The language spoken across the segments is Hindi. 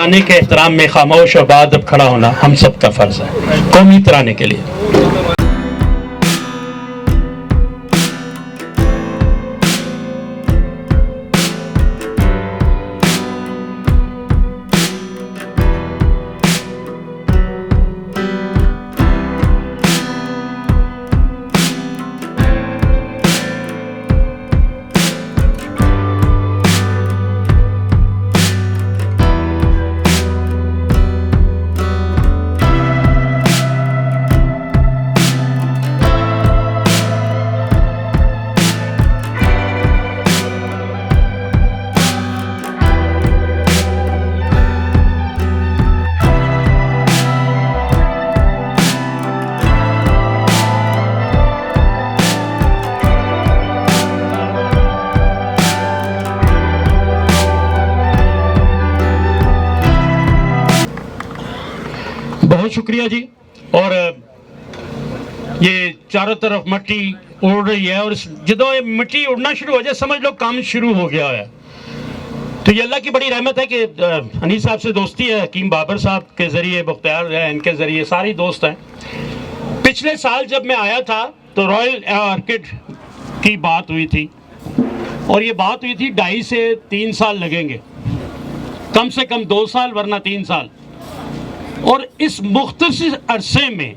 तराने के एहतराम में खामोश और बाअदब खड़ा होना हम सब का फ़र्ज़ है कौमी तराने के लिए। बहुत शुक्रिया जी। और ये चारों तरफ मिट्टी उड़ रही है और जो ये मिट्टी उड़ना शुरू हो जाए समझ लो काम शुरू हो गया है। तो ये अल्लाह की बड़ी रहमत है कि अनीस साहब से दोस्ती है, हकीम बाबर साहब के ज़रिए, मुख्तार है इनके ज़रिए, सारी दोस्त हैं। पिछले साल जब मैं आया था तो रॉयल आर्किड की बात हुई थी और ये बात हुई थी 2.5 से 3 साल लगेंगे, कम से कम 2 साल वरना 3 साल। और इस मुख्तसर अरसे में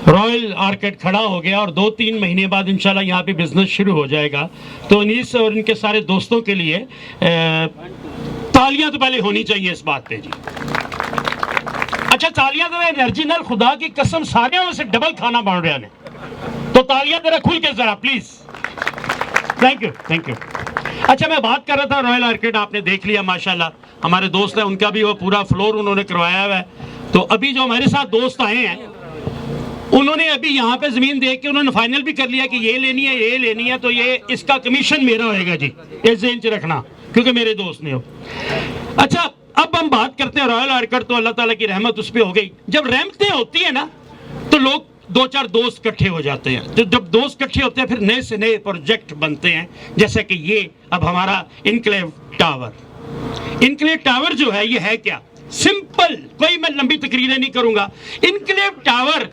रॉयल आर्किड खड़ा हो गया और 2-3 महीने बाद इंशाल्लाह यहाँ पे बिजनेस शुरू हो जाएगा। तो अनीस और इनके सारे दोस्तों के लिए तालियां तो पहले होनी चाहिए इस बात पे जी। अच्छा तालियां तो एनर्जी नाल खुदा की कसम सारे में से डबल खाना बन रहा ने, तो तालियां जरा खुल के जरा please. Thank you thank you. अच्छा मैं बात कर रहा था रॉयल आर्किड, आपने देख लिया माशाल्लाह, हमारे दोस्त हैं उनका भी वो पूरा फ्लोर उन्होंने करवाया हुआ है। तो अभी जो हमारे साथ दोस्त आए हैं उन्होंने अभी यहाँ पे जमीन देख के उन्होंने फाइनल भी कर लिया कि ये लेनी है ये लेनी है, तो ये इसका कमीशन मेरा होएगा जी, ये ज़हन च रखना क्योंकि मेरे दोस्त ने हो। अच्छा अब हम बात करते हैं रॉयल आर्किड, तो अल्लाह ताला की रहमत उस पर हो गई। जब रहमतें होती है ना तो लोग 2-4 दोस्त इकट्ठे हो जाते हैं, तो जब दोस्त इकट्ठे होते हैं फिर नए से नए प्रोजेक्ट बनते हैं, जैसे कि ये अब हमारा इनक्लेव टावर। इनक्लेव टावर जो है ये है क्या, सिंपल, कोई मैं लंबी तकरीरें नहीं करूंगा। इनक्लेव टावर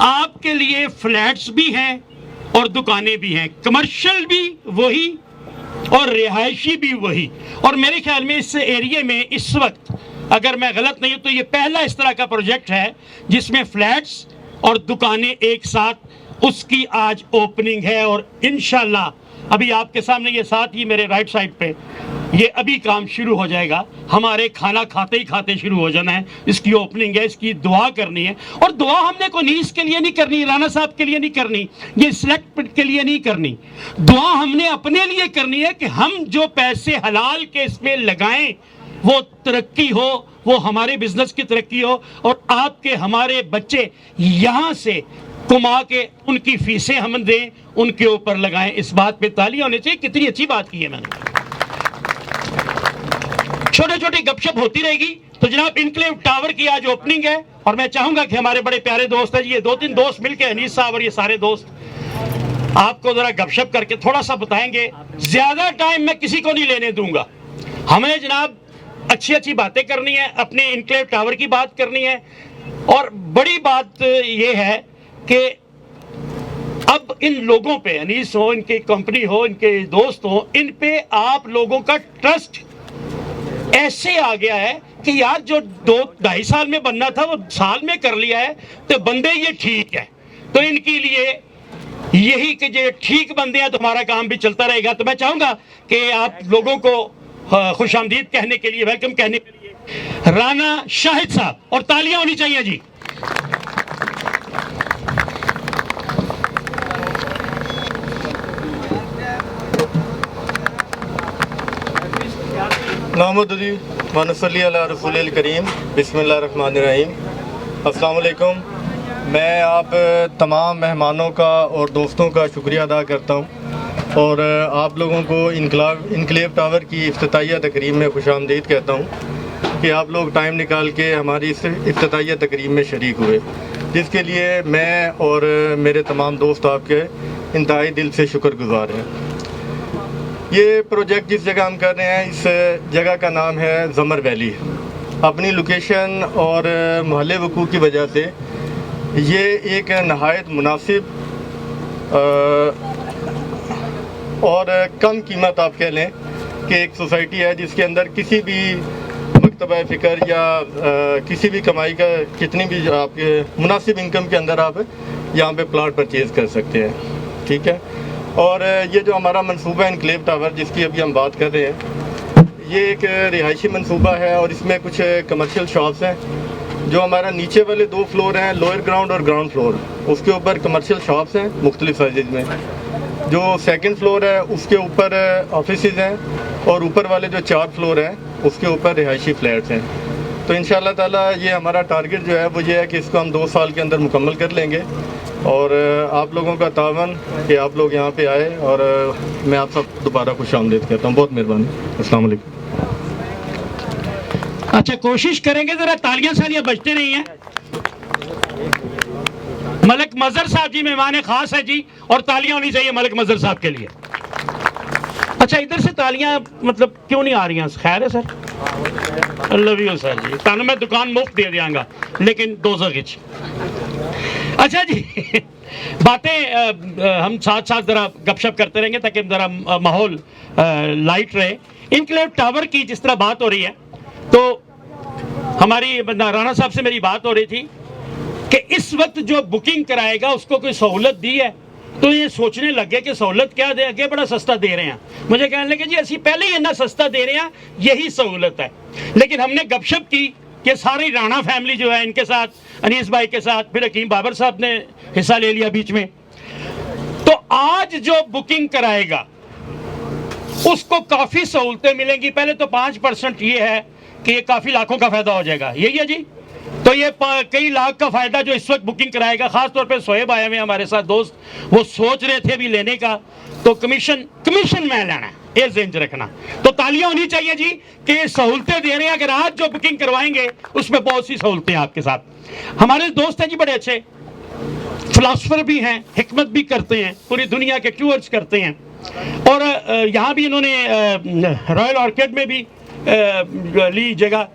आपके लिए फ्लैट्स भी हैं और दुकानें भी हैं, कमर्शियल भी वही और रिहायशी भी वही। और मेरे ख्याल में इस एरिया में इस वक्त अगर मैं गलत नहीं हूं तो ये पहला इस तरह का प्रोजेक्ट है जिसमें फ्लैट्स और दुकानें एक साथ, उसकी आज ओपनिंग है। और इंशाल्लाह अभी आपके सामने ये साथ ही मेरे राइट साइड पे ये अभी काम शुरू हो जाएगा। हमारे खाना खाते ही खाते शुरू हो जाना है, इसकी ओपनिंग है, इसकी दुआ करनी है। और दुआ हमने को नीस के लिए नहीं करनी, राना साहब के लिए नहीं करनी, ये सिलेक्ट के लिए नहीं करनी, दुआ हमने अपने लिए करनी है कि हम जो पैसे हलाल के इसमें लगाएं वो तरक्की हो, वो हमारे बिजनेस की तरक्की हो और आपके हमारे बच्चे यहाँ से कमा के उनकी फीसें हम दें, उनके ऊपर लगाएं। इस बात पे तालियां होनी चाहिए। कितनी अच्छी बात की है मैंने। छोटे छोटी गपशप होती रहेगी। तो जनाब इनक्लेव टावर की आज ओपनिंग है और मैं चाहूंगा कि हमारे बड़े प्यारे दोस्त हैं, ये 2-3 दोस्त मिलके, अनीस साहब और ये सारे दोस्त आपको जरा गपशप करके थोड़ा सा बताएंगे। ज्यादा टाइम मैं किसी को नहीं लेने दूंगा। हमने जनाब अच्छी अच्छी बातें करनी है, अपने इनक्लेव टावर की बात करनी है। और बड़ी बात ये है कि अब इन लोगों पे, अनीस हो, इनकी कंपनी हो, इनके दोस्त हो, इन पे आप लोगों का ट्रस्ट ऐसे आ गया है कि यार जो 2-2.5 साल में बनना था वो साल में कर लिया है, तो बंदे ये ठीक है। तो इनके लिए यही कि जो ठीक बंदे हैं तो हमारा काम भी चलता रहेगा। तो मैं चाहूंगा कि आप लोगों को खुशामदीद कहने के लिए, वेलकम कहने के लिए राना शाहिद साहब, और तालियां होनी चाहिए जी। नामुद्दी वनसली अला रसूलिल करीम, बिस्मिल्लाहिर्रहमानिर्रहीम। अस्सलाम वालेकुम। मैं आप तमाम मेहमानों का और दोस्तों का शुक्रिया अदा करता हूँ और आप लोगों को इनक्लेव टावर की इफ्तिताइया तकरीब में खुशामदीद कहता हूँ कि आप लोग टाइम निकाल के हमारी इस इफ्तिताइया तकरीब में शरीक हुए, जिसके लिए मैं और मेरे तमाम दोस्त आपके इंतहाई दिल से शुक्रगुजार हैं। ये प्रोजेक्ट जिस जगह हम कर रहे हैं, इस जगह का नाम है ज़मर वैली। अपनी लोकेशन और महल वकूअ की वजह से ये एक नहायत मुनासिब और कम कीमत आप कह लें कि एक सोसाइटी है जिसके अंदर किसी भी मकतबा फ़िक्र या किसी भी कमाई का कितनी भी आपके मुनासिब इनकम के अंदर आप यहाँ पे प्लाट परचेज़ कर सकते हैं। ठीक है। और ये जो हमारा मंसूबा है इनक्लेव टावर जिसकी अभी हम बात कर रहे हैं, ये एक रिहायशी मंसूबा है और इसमें कुछ कमर्शियल शॉप्स हैं। जो हमारा नीचे वाले 2 फ्लोर हैं, लोअर ग्राउंड और ग्राउंड फ्लोर, उसके ऊपर कमर्शियल शॉप्स हैं मुख्तलिफ साइज़ में। जो सेकंड फ्लोर है उसके ऊपर ऑफिसेज हैं और ऊपर वाले जो 4 फ्लोर हैं उसके ऊपर रिहायशी फ्लैट्स हैं। तो इंशाअल्लाह ताला ये हमारा टारगेट जो है वो ये है कि इसको हम 2 साल के अंदर मुकम्मल कर लेंगे। और आप लोगों का तावन कि आप लोग यहाँ पे आए, और मैं आप सब दोबारा खुशामदीद कहता हूँ। बहुत मेहरबानी। अस्सलाम वालेकुम। अच्छा, कोशिश करेंगे जरा तालियां सालियां बजते नहीं हैं। मलिक मजहर साहब जी मेहमान खास है जी, और तालियां होनी चाहिए मलिक मजहर साहब के लिए। अच्छा, इधर से तालियां मतलब क्यों नहीं आ रही हैं? खैर है सर, लव यू सर जी, तानू मैं दुकान मुफ्त दे दियांगा लेकिन 200 खिंच। अच्छा जी, बातें हम साथ साथ ज़रा गपशप करते रहेंगे ताकि ज़रा माहौल लाइट रहे। इनक्लेव टावर की जिस तरह बात हो रही है, तो हमारी राणा साहब से मेरी बात हो रही थी कि इस वक्त जो बुकिंग कराएगा उसको कोई सहूलत दी है, तो ये सोचने लगे कि सहूलत क्या दे, अगे बड़ा सस्ता दे रहे हैं। मुझे कहने लगे जी असी पहले ही इतना सस्ता दे रहे हैं, यही सहूलत है। लेकिन हमने गपशप की कि सारी राणा फैमिली जो है, इनके साथ, अनीस भाई के साथ, फिर हकीम बाबर साहब ने हिस्सा ले लिया बीच में। तो आज जो बुकिंग कराएगा उसको काफ़ी सहूलतें मिलेंगी। पहले तो 5% ये है कि ये काफ़ी लाखों का फायदा हो जाएगा, यही है जी। तो ये कई लाख का फायदा जो इस वक्त बुकिंग कराएगा, खास तौर पे सोहेब आए हुए हमारे साथ दोस्त, वो सोच रहे थे भी लेने का, तो कमीशन मैं लेना है, ये ज़हन रखना। तो तालियां होनी चाहिए जी कि सहूलतें दे रहे हैं। अगर आज जो बुकिंग करवाएंगे उसमें बहुत सी सहूलतें आपके साथ। हमारे दोस्त हैं जी बड़े अच्छे, फिलासफर भी हैं, हिकमत भी करते हैं, पूरी दुनिया के टूर्स करते हैं। और यहाँ भी इन्होंने रॉयल ऑर्किड में भी ली जगह,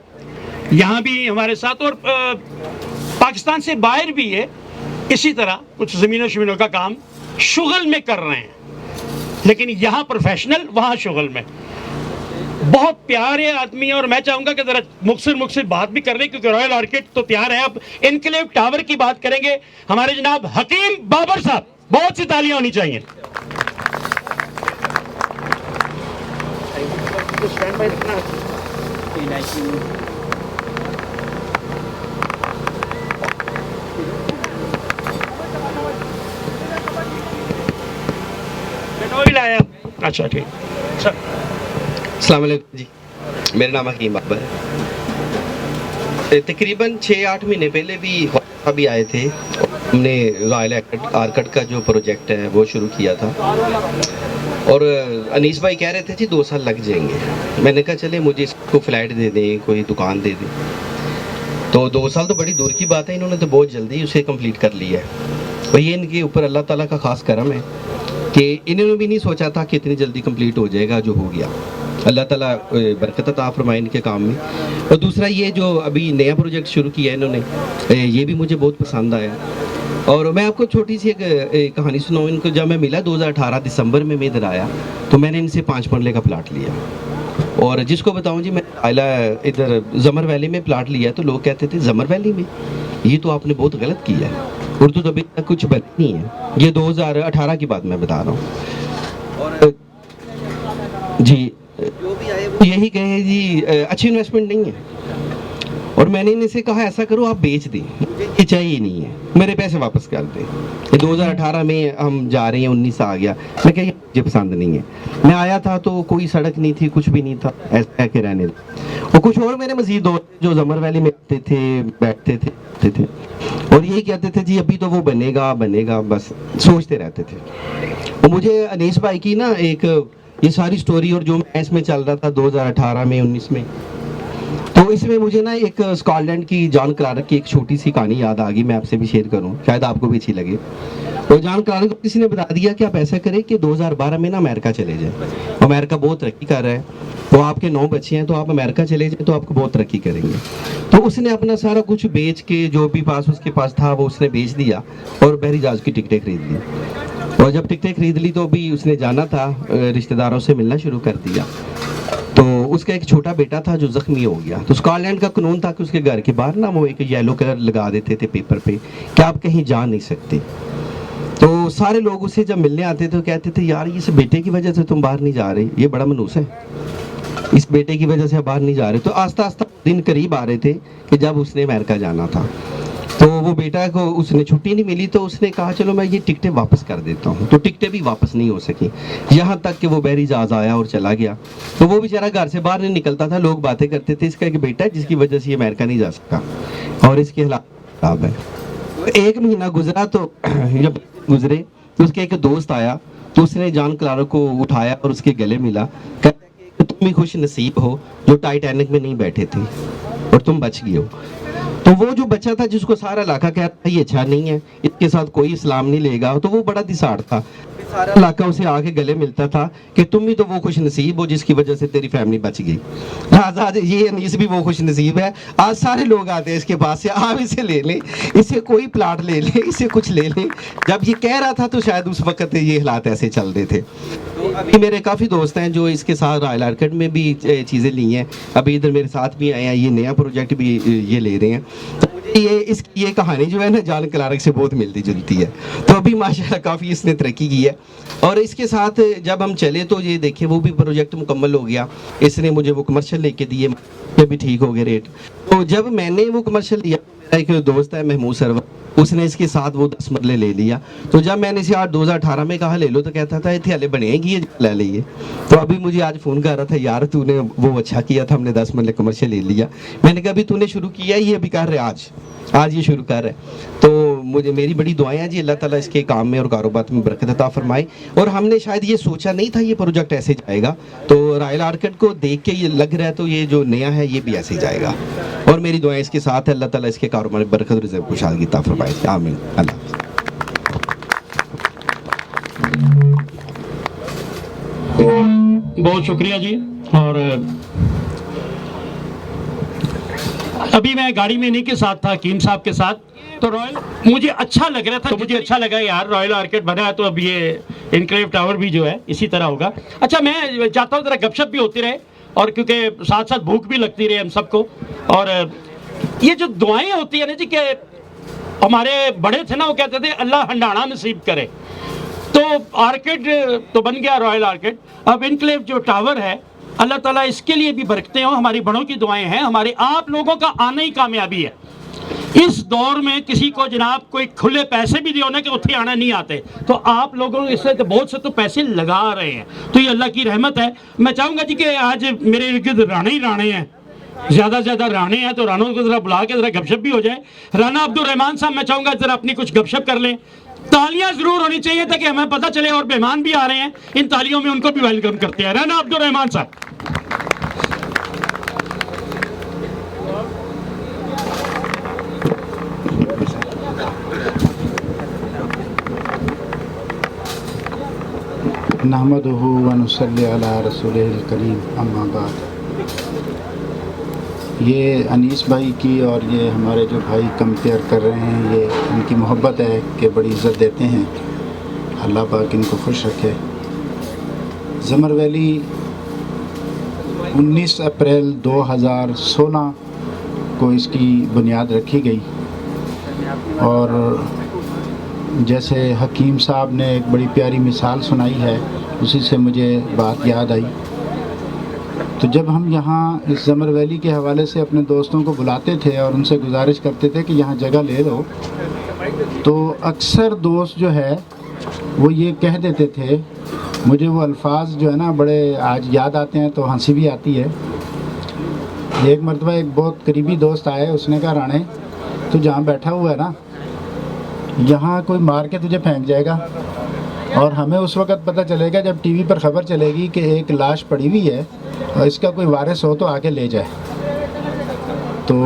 यहाँ भी हमारे साथ, और पाकिस्तान से बाहर भी है। इसी तरह कुछ ज़मीनों शमीनों का काम शुगल में कर रहे हैं, लेकिन यहाँ प्रोफेशनल, वहाँ शुगल में। बहुत प्यारे आदमी है, और मैं चाहूँगा कि ज़रा मुख्तसर बात भी कर लें, क्योंकि रॉयल ऑर्किड तो तैयार है। अब इनक्लेव टावर की बात करेंगे हमारे जनाब हकीम बाबर साहब। बहुत सी तालियां होनी चाहिए। अच्छा ठीक सर। अस्सलाम वालेकुम जी, मेरा नाम हकीम बाबर है। तकरीबन 6-8 महीने पहले भी अभी आए थे, हमने रॉयल ऑर्किड का जो प्रोजेक्ट है वो शुरू किया था, और अनीस भाई कह रहे थे जी 2 साल लग जाएंगे। मैंने कहा चले मुझे इसको फ्लैट दे दें, कोई दुकान दे दें। तो 2 साल तो बड़ी दूर की बात है, इन्होंने तो बहुत जल्दी उसे कंप्लीट कर लिया है। और ये इनके ऊपर अल्लाह ताला का ख़ास करम है कि इन्होंने भी नहीं सोचा था कि इतनी जल्दी कंप्लीट हो जाएगा, जो हो गया। अल्लाह ताला बरकत अता फरमाए इनके काम में। और दूसरा ये जो अभी नया प्रोजेक्ट शुरू किया है इन्होंने, ये भी मुझे बहुत पसंद आया। और मैं आपको छोटी सी एक कहानी सुनाऊँ। इनको जब मैं मिला 2018 दिसंबर में मैं इधर आया, तो मैंने इनसे 5 मरले का प्लाट लिया। और जिसको बताऊँ जी, मैं आइला इधर ज़मर वैली में प्लाट लिया, तो लोग कहते थे ज़मर वैली में, ये तो आपने बहुत गलत किया है, उर्दू तो अभी तक कुछ बनी नहीं है। ये 2018 की बात मैं बता रहा हूँ। और जी जो भी आए वो यही कहे जी अच्छी इन्वेस्टमेंट नहीं है। और मैंने इनसे कहा ऐसा करो आप बेच दें, मुझे ये चाहिए नहीं है, मेरे पैसे वापस कर दें। ये 2018 में हम जा रहे हैं, 19 आ गया। मैं कहा मुझे पसंद नहीं है। मैं आया था तो कोई सड़क नहीं थी, कुछ भी नहीं था, ऐसा के रहने। और कुछ और मेरे मजीद दोस्त जो ज़मर वैली में आते थे, बैठते थे और यही कहते थे जी अभी तो वो बनेगा, बस सोचते रहते थे। और मुझे अनीस भाई की ना एक ये सारी स्टोरी और जो मैं इसमें चल रहा था 2018 में 19 में, तो इसमें मुझे ना एक स्कॉटलैंड की जॉन क्लार्क की एक छोटी सी कहानी याद आ गई, मैं आपसे भी शेयर करूं, शायद आपको भी अच्छी लगे। तो जॉन क्लार्क को किसी ने बता दिया कि आप ऐसा करें कि 2012 में ना अमेरिका चले जाएं, अमेरिका बहुत तरक्की कर रहा है, तो आपके 9 बच्चे हैं, तो आप अमेरिका चले जाएं तो आपको बहुत तरक्की करेंगे। तो उसने अपना सारा कुछ बेच के, जो भी पास उसके पास था वो उसने बेच दिया और बहरी जहाज की टिकटें खरीद ली। और जब टिकटें खरीद ली तो भी उसने जाना था, रिश्तेदारों से मिलना शुरू कर दिया। तो उसका एक छोटा बेटा था जो जख्मी हो गया। तो स्कॉटलैंड का कानून था कि उसके घर के बाहर ना वो एक येलो कलर लगा देते थे पेपर पे कि आप कहीं जा नहीं सकते। तो सारे लोग उसे जब मिलने आते थे तो कहते थे यार इस बेटे की वजह से तुम बाहर नहीं जा रहे, ये बड़ा मनूस है, इस बेटे की वजह से बाहर नहीं जा रहे। तो आस्ता आस्ता दिन करीब आ रहे थे कि जब उसने अमेरिका जाना था। तो वो बेटा को उसने छुट्टी नहीं मिली, तो उसने कहा चलो मैं ये टिकटें वापस कर देता हूँ। तो टिकटें भी वापस नहीं हो सकी, यहाँ तक कि वो बहरी जहाज आया और चला गया। तो वो बेचारा घर से बाहर नहीं निकलता था, लोग बातें करते थे इसका एक बेटा है जिसकी वजह से ये अमेरिका नहीं जा सका और इसके हालात खराब है। तो 1 महीना गुजरा, तो जब गुजरे तो उसके एक दोस्त आया, तो उसने जॉन क्लार्क को उठाया और उसके गले मिला, कहता तुम ही खुश नसीब हो जो टाइटैनिक में नहीं बैठे थे और तुम बच गए हो। तो वो जो बच्चा था जिसको सारा इलाका कह रहा था ये अच्छा नहीं है, इसके साथ कोई इस्लाम नहीं लेगा, तो वो बड़ा दिसाड़ था। सारा इलाका उसे आके गले मिलता था कि तुम ही तो वो खुश नसीब हो जिसकी वजह से तेरी फैमिली बच गई। आज ये अनीस भी वो खुश नसीब है, आज सारे लोग आते हैं इसके पास से, आप इसे ले लें, इसे कोई प्लाट ले लें, इसे कुछ ले लें। जब ये कह रहा था तो शायद उस वक्त ये हालात ऐसे चल रहे थे। तो अभी मेरे काफ़ी दोस्त हैं जो इसके साथ रॉयल आर्किड में भी चीज़ें ली हैं, अभी इधर मेरे साथ भी आए हैं, ये नया प्रोजेक्ट भी ये ले रहे हैं। तो मुझे ये कहानी जो है ना जॉन क्लार्क से बहुत मिलती जुलती है। तो अभी माशाल्लाह काफ़ी इसने तरक्की की है। और इसके साथ जब हम चले तो ये देखिए वो भी प्रोजेक्ट मुकम्मल हो गया, इसने मुझे वो कमर्शियल लेके दिए, ये भी ठीक हो गए रेट। तो जब मैंने वो कमर्शियल लिया, मेरा एक दोस्त है महमूद सरवर, उसने इसके साथ वो 10 मरले ले लिया। तो जब मैंने इसे 2018 में कहा ले लो तो कहता था इतने हले बनेगी ये ले लीजिए। तो अभी मुझे आज फ़ोन कर रहा था यार तूने वो अच्छा किया था, हमने 10 मरले कमर्शियल ले लिया। मैंने कहा अभी तूने शुरू किया ये अभी कर रहे आज ये शुरू कर रहे हैं। तो मुझे मेरी बड़ी दुआएं हैं जी अल्लाह ताला इसके काम में और कारोबार में बरकत अता फरमाए। और हमने शायद ये सोचा नहीं था ये प्रोजेक्ट ऐसे जाएगा, तो रॉयल आर्किड को देख के ये लग रहा है तो ये जो नया है ये भी ऐसे ही जाएगा। और मेरी दुआएं इसके साथ है, अल्लाह ताला इसके कारोबार में बरकत और रिज़्क़ खुशहाली अता फरमाए, आमीन। अल्लाह बहुत शुक्रिया जी। और अभी मैं गाड़ी में इन्हीं के साथ था, हकीम साहब के साथ, तो रॉयल मुझे अच्छा लग रहा था, तो मुझे अच्छा लगा यार रॉयल आर्किड बना है तो अब ये इनक्लेव टावर भी जो है इसी तरह होगा। अच्छा मैं चाहता हूँ जरा गपशप भी होती रहे और क्योंकि साथ साथ भूख भी लगती रहे हम सबको। और ये जो दुआएं होती है ना जी, कि हमारे बड़े थे ना वो कहते थे अल्लाह हंडाना नसीब करे, तो आर्किड तो बन गया रॉयल आर्किड। अब इनक्लेव जो टावर है अल्लाह ताला इसके लिए भी बरकतें हो, हमारी बड़ों की दुआएं हैं, हमारे आप लोगों का आना ही कामयाबी है। इस दौर में किसी को जनाब कोई खुले पैसे भी दियो ना कि उत्थे आना नहीं आते, तो आप लोगों इससे तो बहुत से तो पैसे लगा रहे हैं, तो ये अल्लाह की रहमत है। मैं चाहूँगा जी कि आज मेरे इर्द राणे ही राणे हैं, ज़्यादा से ज़्यादा राणे हैं, तो रानों को ज़रा बुला के ज़रा गपशप भी हो जाए। राना अब्दुल रहमान साहब मैं चाहूँगा ज़रा अपनी कुछ गपशप कर लें, तालियां जरूर होनी चाहिए ताकि हमें पता चले, और मेहमान भी आ रहे हैं, इन तालियों में उनको भी वेलकम करते हैं। राना अब्दुल रहमान साहब। नहमदुहु व नुसल्ली अला रसूलिल करीम, अम्मा बाद। ये अनीस भाई की और ये हमारे जो भाई कंपेयर कर रहे हैं, ये इनकी मोहब्बत है कि बड़ी इज़्ज़त देते हैं, अल्लाह पाक इनको खुश रखे। ज़मर वैली 19 अप्रैल 2016 को इसकी बुनियाद रखी गई, और जैसे हकीम साहब ने एक बड़ी प्यारी मिसाल सुनाई है, उसी से मुझे बात याद आई। तो जब हम यहाँ इस ज़मर वैली के हवाले से अपने दोस्तों को बुलाते थे और उनसे गुजारिश करते थे कि यहाँ जगह ले लो, तो अक्सर दोस्त जो है वो ये कह देते थे, मुझे वो अल्फाज जो है ना बड़े आज याद आते हैं तो हंसी भी आती है। एक मरतबा एक बहुत करीबी दोस्त आए, उसने कहा राणे तू जहाँ बैठा हुआ है ना, यहाँ कोई मार के तुझे फेंक जाएगा, और हमें उस वक्त पता चलेगा जब टीवी पर ख़बर चलेगी कि एक लाश पड़ी हुई है और इसका कोई वारिस हो तो आके ले जाए। तो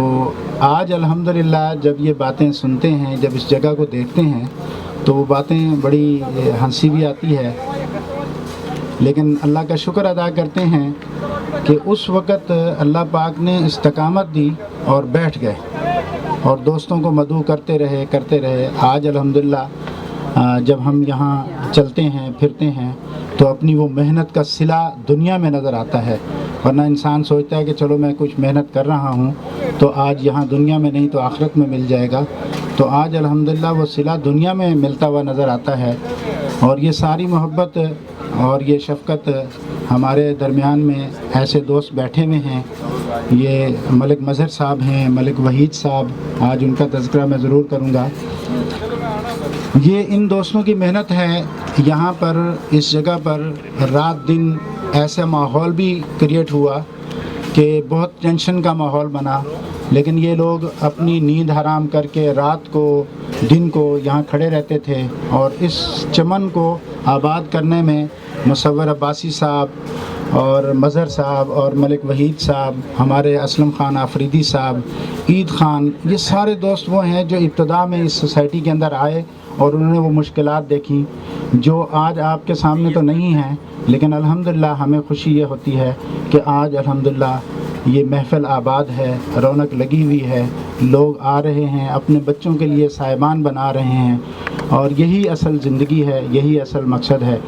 आज अल्हम्दुलिल्लाह जब ये बातें सुनते हैं, जब इस जगह को देखते हैं, तो वो बातें बड़ी हंसी भी आती है, लेकिन अल्लाह का शुक्र अदा करते हैं कि उस वक़्त अल्लाह पाक ने इस्तकामत दी और बैठ गए और दोस्तों को मदऊ करते रहे। आज अल्हम्दुलिल्लाह जब हम यहाँ चलते हैं फिरते हैं तो अपनी वो मेहनत का सिला दुनिया में नज़र आता है, वरना इंसान सोचता है कि चलो मैं कुछ मेहनत कर रहा हूँ तो आज यहाँ दुनिया में नहीं तो आखिरत में मिल जाएगा। तो आज अल्हम्दुलिल्लाह वो सिला दुनिया में मिलता हुआ नज़र आता है। और ये सारी मोहब्बत और ये शफ़क़त हमारे दरमियान में ऐसे दोस्त बैठे हुए हैं। ये मलिक मज़हर साहब हैं, मलिक वहीद साहब, आज उनका तज़किरा मैं ज़रूर करूँगा। ये इन दोस्तों की मेहनत है। यहाँ पर इस जगह पर रात दिन ऐसा माहौल भी क्रिएट हुआ कि बहुत टेंशन का माहौल बना, लेकिन ये लोग अपनी नींद हराम करके रात को दिन को यहाँ खड़े रहते थे और इस चमन को आबाद करने में मुसव्वर अब्बासी साहब और मज़हर साहब और मलिक वहीद साहब, हमारे असलम ख़ान आफरीदी साहब, ईद ख़ान, ये सारे दोस्त वो हैं जो इब्तदा में इस सोसाइटी के अंदर आए और उन्होंने वो मुश्किलात देखी जो आज आपके सामने तो नहीं हैं, लेकिन अल्हम्दुलिल्लाह हमें खुशी ये होती है कि आज अल्हम्दुलिल्लाह ये महफ़िल आबाद है, रौनक लगी हुई है, लोग आ रहे हैं, अपने बच्चों के लिए साहिबान बना रहे हैं और यही असल ज़िंदगी है, यही असल मकसद है।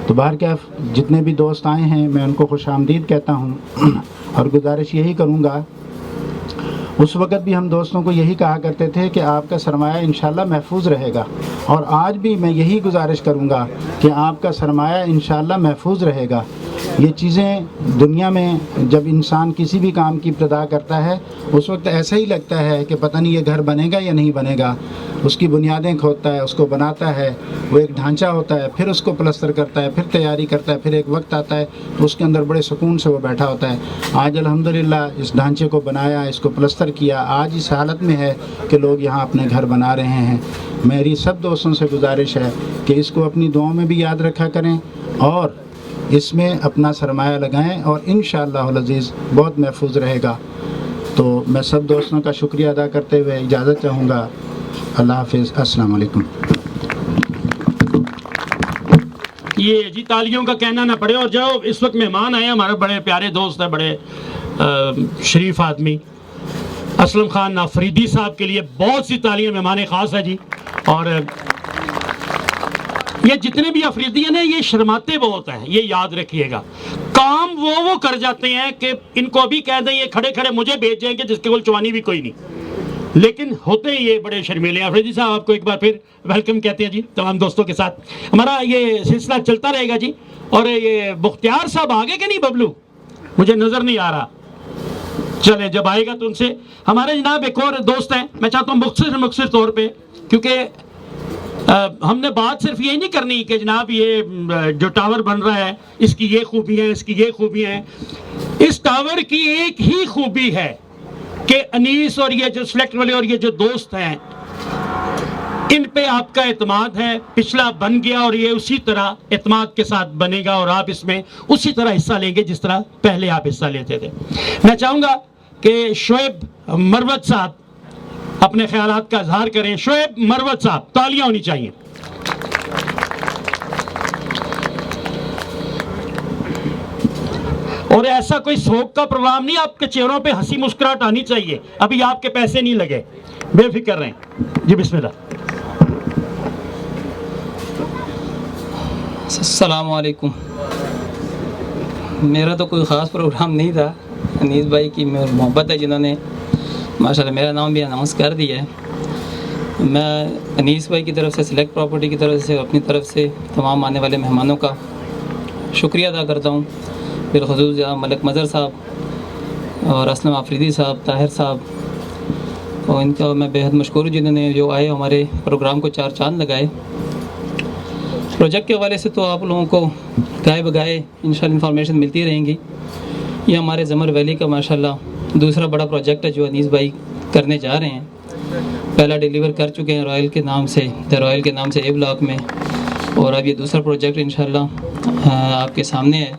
तो बहरकैफ जितने भी दोस्त आए हैं मैं उनको खुशामदीद कहता हूँ और गुजारिश यही करूँगा, उस वक़्त भी हम दोस्तों को यही कहा करते थे कि आपका सरमाया इंशाल्लाह महफूज रहेगा, और आज भी मैं यही गुजारिश करूँगा कि आपका सरमाया इंशाल्लाह महफूज रहेगा। ये चीज़ें दुनिया में जब इंसान किसी भी काम की इब्तिदा करता है उस वक्त ऐसा ही लगता है कि पता नहीं ये घर बनेगा या नहीं बनेगा। उसकी बुनियादें खोदता है, उसको बनाता है, वो एक ढांचा होता है, फिर उसको प्लस्तर करता है, फिर तैयारी करता है, फिर एक वक्त आता है तो उसके अंदर बड़े सुकून से वो बैठा होता है। आज अल्हम्दुलिल्लाह इस ढांचे को बनाया, इसको प्लस्तर किया, आज इस हालत में है कि लोग यहाँ अपने घर बना रहे हैं। मेरी सब दोस्तों से गुजारिश है कि इसको अपनी दुआओं में भी याद रखा करें और इसमें अपना सरमाया लगाएं और इंशाअल्लाह अज़ीज़ बहुत महफूज रहेगा। तो मैं सब दोस्तों का शुक्रिया अदा करते हुए इजाज़त चाहूँगा। अल्लाह हाफ़िज़, अस्सलाम वालेकुम। ये जी तालियों का कहना ना पड़े। और जो इस वक्त मेहमान आए हमारे बड़े प्यारे दोस्त हैं, बड़े शरीफ आदमी असलम खान आफरीदी साहब के लिए बहुत सी तालियां मेहमान ख़ास है जी। और ये जितने भी अफरीदी हैं ना, ये शर्माते बहुत हैं, ये याद रखिएगा। काम वो कर जाते हैं कि इनको अभी कह दें ये खड़े खड़े मुझे भेज जाएंगे जिसके कोल चवानी भी कोई नहीं, लेकिन होते ही ये बड़े शर्मीले। अफरीदी साहब आपको एक बार फिर वेलकम कहते हैं जी तमाम दोस्तों के साथ। हमारा ये सिलसिला चलता रहेगा जी। और ये मुख्तियार साहब आगे के नहीं बबलू, मुझे नज़र नहीं आ रहा, चले जब आएगा तो उनसे। हमारे जनाब एक और दोस्त हैं, मैं चाहता हूँ मुख्तसर तौर पर, क्योंकि हमने बात सिर्फ यही नहीं करनी कि जनाब ये जो टावर बन रहा है इसकी ये खूबी है, इसकी ये खूबी है। इस टावर की एक ही खूबी है कि अनीस और ये जो सिलेक्ट वाले और ये जो दोस्त हैं इन पे आपका एतमाद है। पिछला बन गया और ये उसी तरह एतमाद के साथ बनेगा और आप इसमें उसी तरह हिस्सा लेंगे जिस तरह पहले आप हिस्सा लेते थे। मैं चाहूँगा कि शोएब मरवत साहब अपने ख्यालात का इजहार करें। शोएब मरवत साहब, तालियां होनी चाहिए। और ऐसा कोई शौक का प्रोग्राम नहीं, आपके चेहरों पे हंसी मुस्कुराहट आनी चाहिए। अभी आपके पैसे नहीं लगे, बेफिक्र रहें जी। बिस्मिल्लाह। अस्सलाम वालेकुम। मेरा तो कोई ख़ास प्रोग्राम नहीं था, अनीस भाई की मोहब्बत है जिन्होंने माशाल्लाह मेरा नाम भी अनाउंस कर दिया है। मैं अनीस भाई की तरफ से, सिलेक्ट प्रॉपर्टी की तरफ से, अपनी तरफ से तमाम आने वाले मेहमानों का शुक्रिया अदा करता हूँ। बिलख़ुसूस मलिक मज़हर साहब और असलम आफरीदी साहब, ताहिर साहब, और इनका मैं बेहद मशकूर हूँ जिन्होंने जो आए हमारे प्रोग्राम को चार चांद लगाए। प्रोजेक्ट के हवाले से तो आप लोगों को गाए बगाए इंशाल्लाह इन्फॉर्मेशन मिलती रहेंगी। ये हमारे ज़मर वैली का माशाल्लाह दूसरा बड़ा प्रोजेक्ट है जो अनीस भाई करने जा रहे हैं। पहला डिलीवर कर चुके हैं रॉयल के नाम से, द रॉयल के नाम से ए ब्लॉक में, और अब ये दूसरा प्रोजेक्ट इंशाल्लाह आपके सामने है।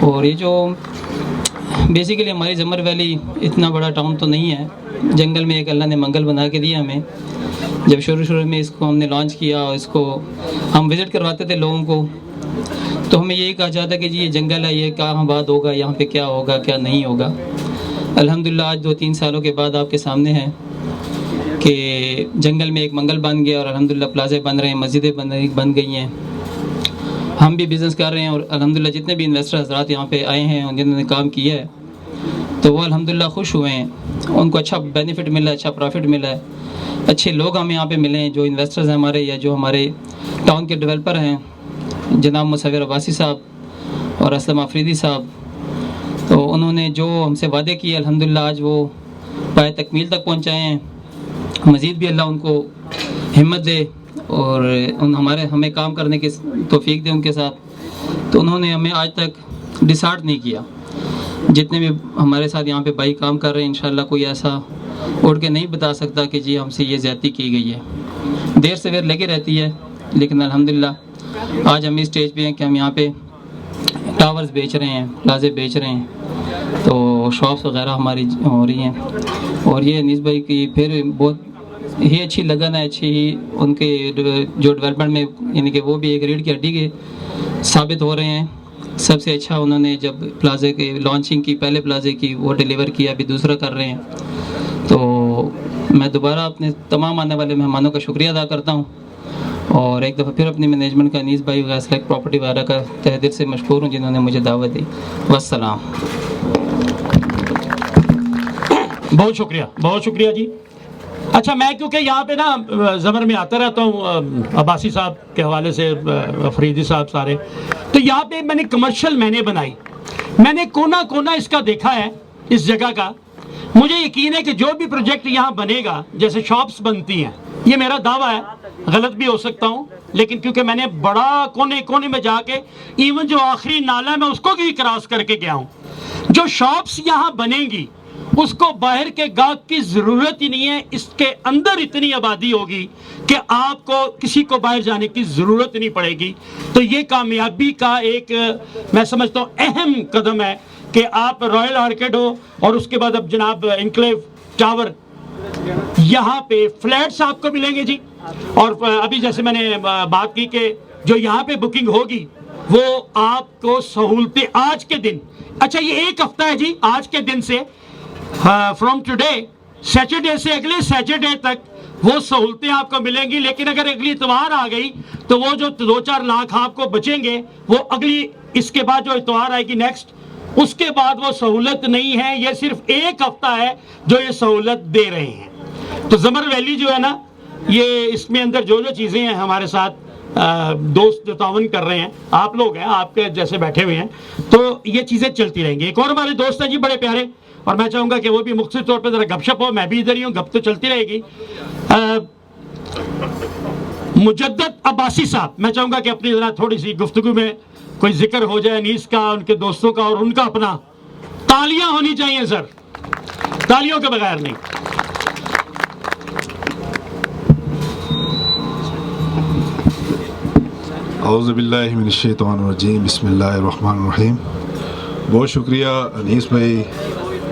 और ये जो बेसिकली हमारी जमर वैली इतना बड़ा टाउन तो नहीं है, जंगल में एक अल्लाह ने मंगल बना के दिया हमें। जब शुरू में इसको हमने लॉन्च किया और इसको हम विज़िट करवाते थे लोगों को, तो हमें यही कहा जाता कि जी ये जंगल है, ये कहाँ बात होगा, यहाँ पे क्या होगा क्या नहीं होगा। अल्हम्दुलिल्लाह आज 2-3 सालों के बाद आपके सामने है कि जंगल में एक मंगल बन गया और अल्हम्दुलिल्लाह प्लाजे बन रहे हैं, मस्जिदें बन गई हैं, हम भी बिज़नेस कर रहे हैं। और अल्हम्दुलिल्लाह जितने भी इन्वेस्टर हज़रात यहाँ पे आए हैं और जिन्होंने काम किया है तो वो अल्हम्दुलिल्लाह खुश हुए हैं, उनको अच्छा बेनिफिट मिला है, अच्छा प्रॉफिट मिला है, अच्छे लोग हमें यहाँ पे मिले हैं जो इन्वेस्टर्स हैं हमारे, या जो हमारे टाउन के डेवलपर हैं जनाब मुसव्विर अब्बासी साहब और असलम आफरीदी साहब। तो उन्होंने जो हमसे वादे किए अल्हम्दुलिल्लाह आज वो पाए तकमील तक पहुँचाए हैं। मज़ीद भी अल्लाह उनको हिम्मत दे और हमें काम करने की तौफीक दे उनके साथ। तो उन्होंने हमें आज तक डिसहार्ट नहीं किया। जितने भी हमारे साथ यहाँ पे भाई काम कर रहे हैं इंशाल्लाह कोई ऐसा उठ के नहीं बता सकता कि जी हमसे ये ज़्यादती की गई है। देर सवेर लगी रहती है, लेकिन अल्हम्दुलिल्लाह आज हम इस स्टेज पे हैं कि हम यहाँ पे टावर्स बेच रहे हैं, प्लाजे बेच रहे हैं, तो शॉप्स वगैरह हमारी हो रही हैं। और ये अनीस भाई की फिर बहुत ही अच्छी लगन है, अच्छी ही उनके जो डेवलपमेंट में यानी कि वो भी एक रीढ़ की हड्डी के साबित हो रहे हैं। सबसे अच्छा उन्होंने जब प्लाजे की लॉन्चिंग की, पहले प्लाजे की, वो डिलीवर किया, अभी दूसरा कर रहे हैं। तो मैं दोबारा अपने तमाम आने वाले मेहमानों का शुक्रिया अदा करता हूँ और एक दफ़ा फिर अपनी मैनेजमेंट का अनीस भाई वगैरह सेलेक्ट प्रॉपर्टी वगैरह का तहे दिल से मशकूर हूँ जिन्होंने मुझे दावत दी। वस्सलाम। बहुत शुक्रिया जी। अच्छा, मैं क्योंकि यहाँ पे ना ज़मर में आता रहता हूँ अब्बासी साहब के हवाले से, फरीदी साहब सारे, तो यहाँ पे मैंने कमर्शियल मैंने बनाई, मैंने कोना कोना इसका देखा है इस जगह का। मुझे यकीन है कि जो भी प्रोजेक्ट यहाँ बनेगा, जैसे शॉप्स बनती हैं, ये मेरा दावा है, गलत भी हो सकता हूँ, लेकिन क्योंकि मैंने बड़ा कोने कोने में जाके इवन जो आखिरी नाला है मैं उसको भी क्रॉस करके गया हूँ। जो शॉप्स यहाँ बनेंगी उसको बाहर के गाहक की ज़रूरत ही नहीं है, इसके अंदर इतनी आबादी होगी कि आपको किसी को बाहर जाने की ज़रूरत नहीं पड़ेगी। तो ये कामयाबी का एक मैं समझता हूँ अहम कदम है कि आप रॉयल आर्किड हो और उसके बाद अब जनाब एनक्लेव टावर, यहाँ पे फ्लैट्स आपको मिलेंगे जी। और अभी जैसे मैंने बात की कि जो यहाँ पे बुकिंग होगी वो आपको सहूलतें आज के दिन, अच्छा ये एक हफ्ता है जी, आज के दिन से फ्रॉम टुडे सैटरडे से अगले सैटरडे तक वो सहूलतें आपको मिलेंगी। लेकिन अगर अगली इतवार आ गई तो वो जो 2-4 लाख आपको बचेंगे वो अगली, इसके बाद जो इतवार आएगी नेक्स्ट, उसके बाद वो सहूलत नहीं है। ये सिर्फ एक हफ्ता है जो ये सहूलत दे रहे हैं। तो ज़मर वैली जो है ना, ये इसमें अंदर जो जो चीज़ें हैं हमारे साथ दोस्त जो तावन कर रहे हैं, आप लोग हैं, आपके जैसे बैठे हुए हैं, तो ये चीज़ें चलती रहेंगी। एक और हमारे दोस्त हैं जी बड़े प्यारे, और मैं चाहूँगा कि वो भी मुख्तलिफ तौर पर ज़रा गपशप हो, मैं भी इधर ही हूँ, गप तो चलती रहेगी। मुजद्दद अब्बासी साहब, मैं चाहूँगा कि अपनी ज़रा थोड़ी सी गुफ्तगू में कोई जिक्र हो जाए अनीस का, उनके दोस्तों का और उनका अपना। तालियां होनी चाहिए सर, तालियों के बगैर नहीं। औज़ुबिल्लाहिमिनश्शैतानिर्रजीम, बिस्मिल्लाहिर्रहमानिर्रहीम। बहुत शुक्रिया अनीस भाई,